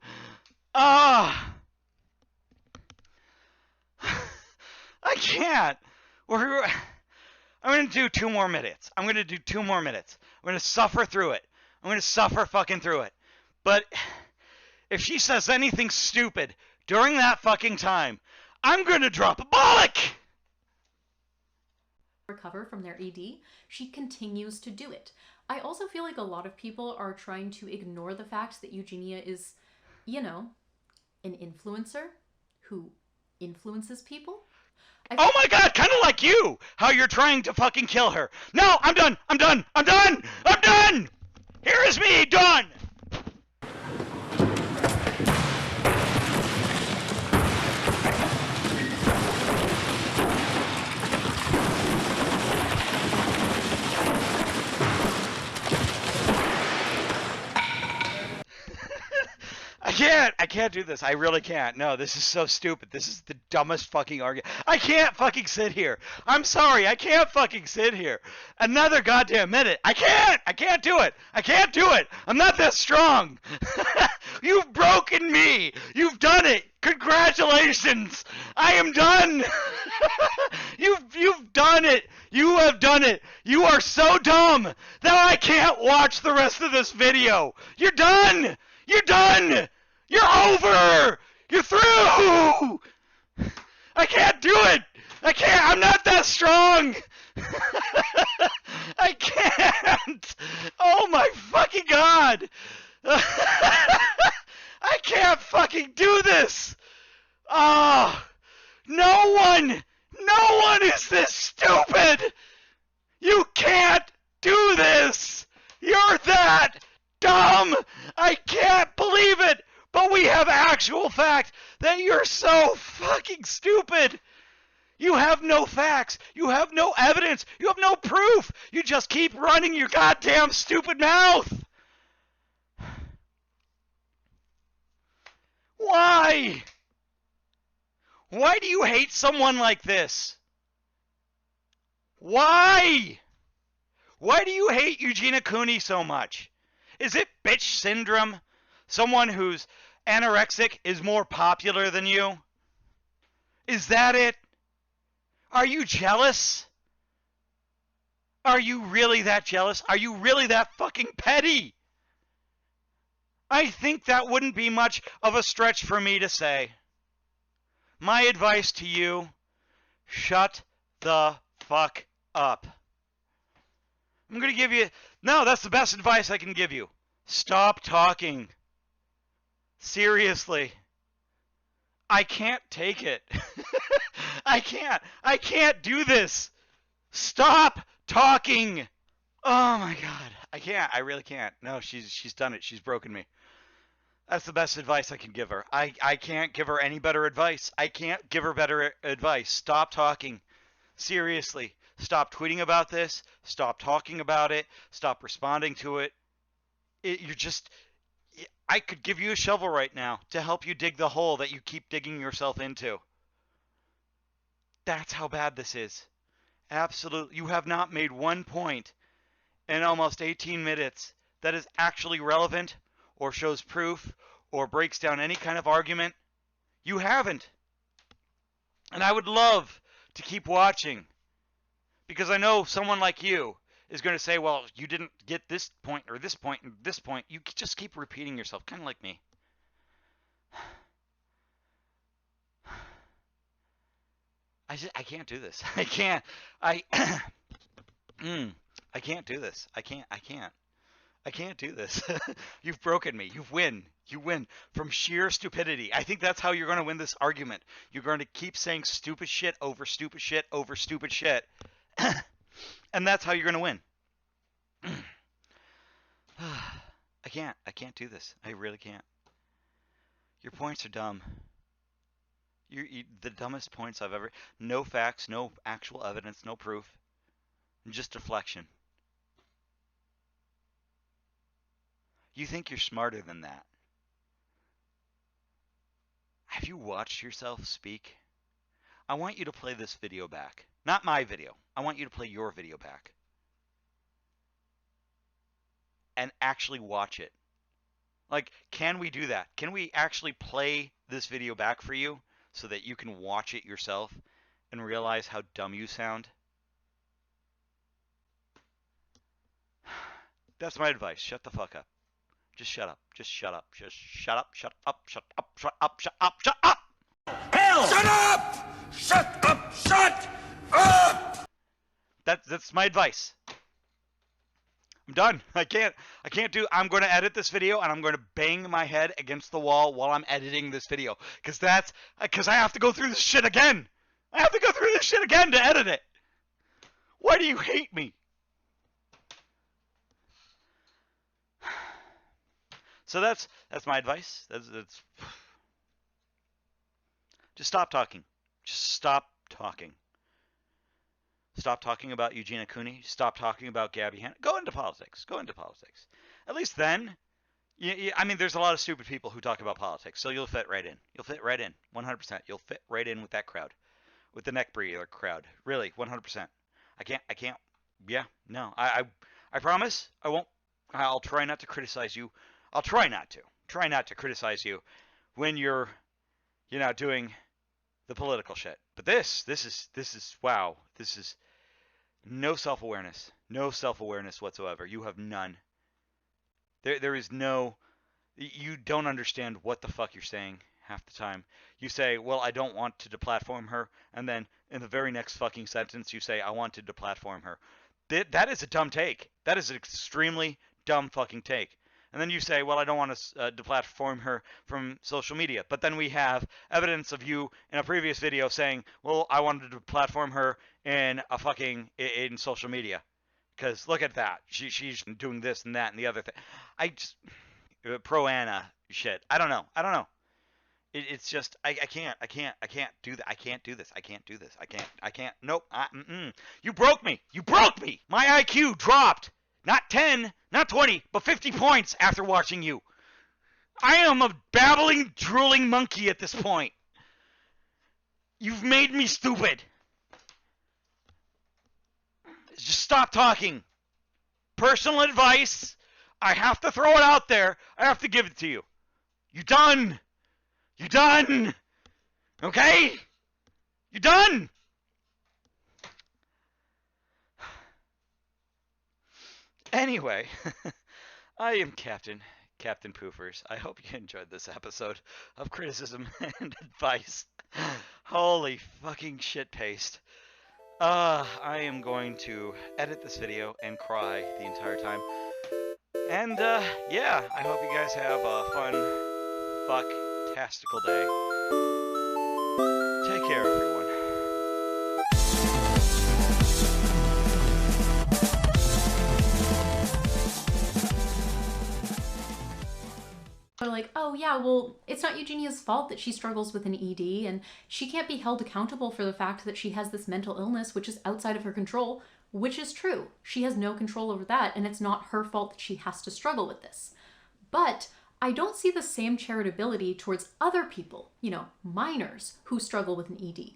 I can't. I'm going to do 2 more minutes. I'm going to suffer through it. I'm going to suffer fucking through it. But if she says anything stupid during that fucking time, I'm going to drop a bollock. Recover from their ED, she continues to do it. I also feel like a lot of people are trying to ignore the fact that Eugenia is, you know, an influencer who influences people. Oh my God, kind of like you, how you're trying to fucking kill her. No, I'm done. Here is me, done. I can't do this. I really can't. No, this is so stupid. This is the dumbest fucking argument. I can't fucking sit here. I'm sorry. I can't fucking sit here. Another goddamn minute. I can't do it. I'm not that strong. You've broken me. You've done it. Congratulations. I am done. You've done it. You have done it. You are so dumb that I can't watch the rest of this video. You're done. You're over. You're through. I can't do it. I'm not that strong. I can't. Oh my fucking God. I can't fucking do this. Oh, no one is this stupid. You can't do this. You're that dumb. I can't believe it. But we have actual fact that you're so fucking stupid. You have no facts. You have no evidence. You have no proof. You just keep running your goddamn stupid mouth. Why? Why do you hate someone like this? Why? Why do you hate Eugenia Cooney so much? Is it bitch syndrome? Someone who's anorexic is more popular than you? Is that it? Are you jealous? Are you really that jealous? Are you really that fucking petty? I think that wouldn't be much of a stretch for me to say. My advice to you, shut the fuck up. I'm going to give you... No, that's the best advice I can give you. Stop talking. Seriously. I can't take it. I can't do this. Stop talking. Oh my God. I can't. I really can't. No, she's done it. She's broken me. That's the best advice I can give her. I can't give her any better advice. I can't give her better advice. Stop talking. Seriously. Stop tweeting about this. Stop talking about it. Stop responding to it. You're just... I could give you a shovel right now to help you dig the hole that you keep digging yourself into. That's how bad this is. Absolutely. You have not made one point in almost 18 minutes that is actually relevant or shows proof or breaks down any kind of argument. You haven't. And I would love to keep watching, because I know someone like you is going to say, well, you didn't get this point or this point and this point. You just keep repeating yourself, kind of like me. I can't do this. I can't. I can't do this. I can't do this. You've broken me. You win from sheer stupidity. I think that's how you're going to win this argument. You're going to keep saying stupid shit over stupid shit over stupid shit. And that's how you're going to win. I can't do this. I really can't. Your points are dumb. The dumbest points I've ever. No facts, no actual evidence, no proof. Just deflection. You think you're smarter than that. Have you watched yourself speak? I want you to play this video back. Not my video. I want you to play your video back. And actually watch it. Like, can we do that? Can we actually play this video back for you so that you can watch it yourself and realize how dumb you sound? That's my advice. Shut the fuck up. Just shut up. Just shut up. Just shut up. Shut up. Shut up. Shut up. Shut up. Shut up. Hell! Shut up! Shut up! Shut up! That's my advice. I'm done. I'm going to edit this video and I'm going to bang my head against the wall while I'm editing this video. Because I have to go through this shit again. I have to go through this shit again to edit it. Why do you hate me? So that's my advice. That's just stop talking. Just stop talking. Stop talking about Eugenia Cooney. Stop talking about Gabby Hanna. Go into politics. Go into politics. At least then, I mean, there's a lot of stupid people who talk about politics, so you'll fit right in. You'll fit right in, 100%. You'll fit right in with that crowd, with the neck breather crowd. Really, 100%. I can't. Yeah, no. I promise I won't. I'll try not to criticize you. I'll try not to. Try not to criticize you when you're doing the political shit. But this is wow. This is no self-awareness. No self-awareness whatsoever. You have none. There is no. You don't understand what the fuck you're saying half the time. You say, well, I don't want to deplatform her, and then in the very next fucking sentence you say, I want to deplatform her. That is a dumb take. That is an extremely dumb fucking take. And then you say, well, I don't want to deplatform her from social media. But then we have evidence of you in a previous video saying, well, I wanted to deplatform her in social media. Because look at that. She's doing this and that and the other thing. Pro-Anna shit. I don't know. It's just, I can't do that. I can't do this. I can't. Nope. You broke me. My IQ dropped. Not 10, not 20, but 50 points after watching you. I am a babbling, drooling monkey at this point. You've made me stupid. Just stop talking. Personal advice. I have to throw it out there. I have to give it to you. You done? Okay? You done? Anyway, I am Captain Poofers. I hope you enjoyed this episode of criticism and advice. Holy fucking shit paste. I am going to edit this video and cry the entire time. And, yeah, I hope you guys have a fun, fuck-tastical day. Take care, everyone. They're like, oh yeah, well, it's not Eugenia's fault that she struggles with an ED, and she can't be held accountable for the fact that she has this mental illness which is outside of her control, which is true. She has no control over that, and it's not her fault that she has to struggle with this. But I don't see the same charitability towards other people, minors who struggle with an ED.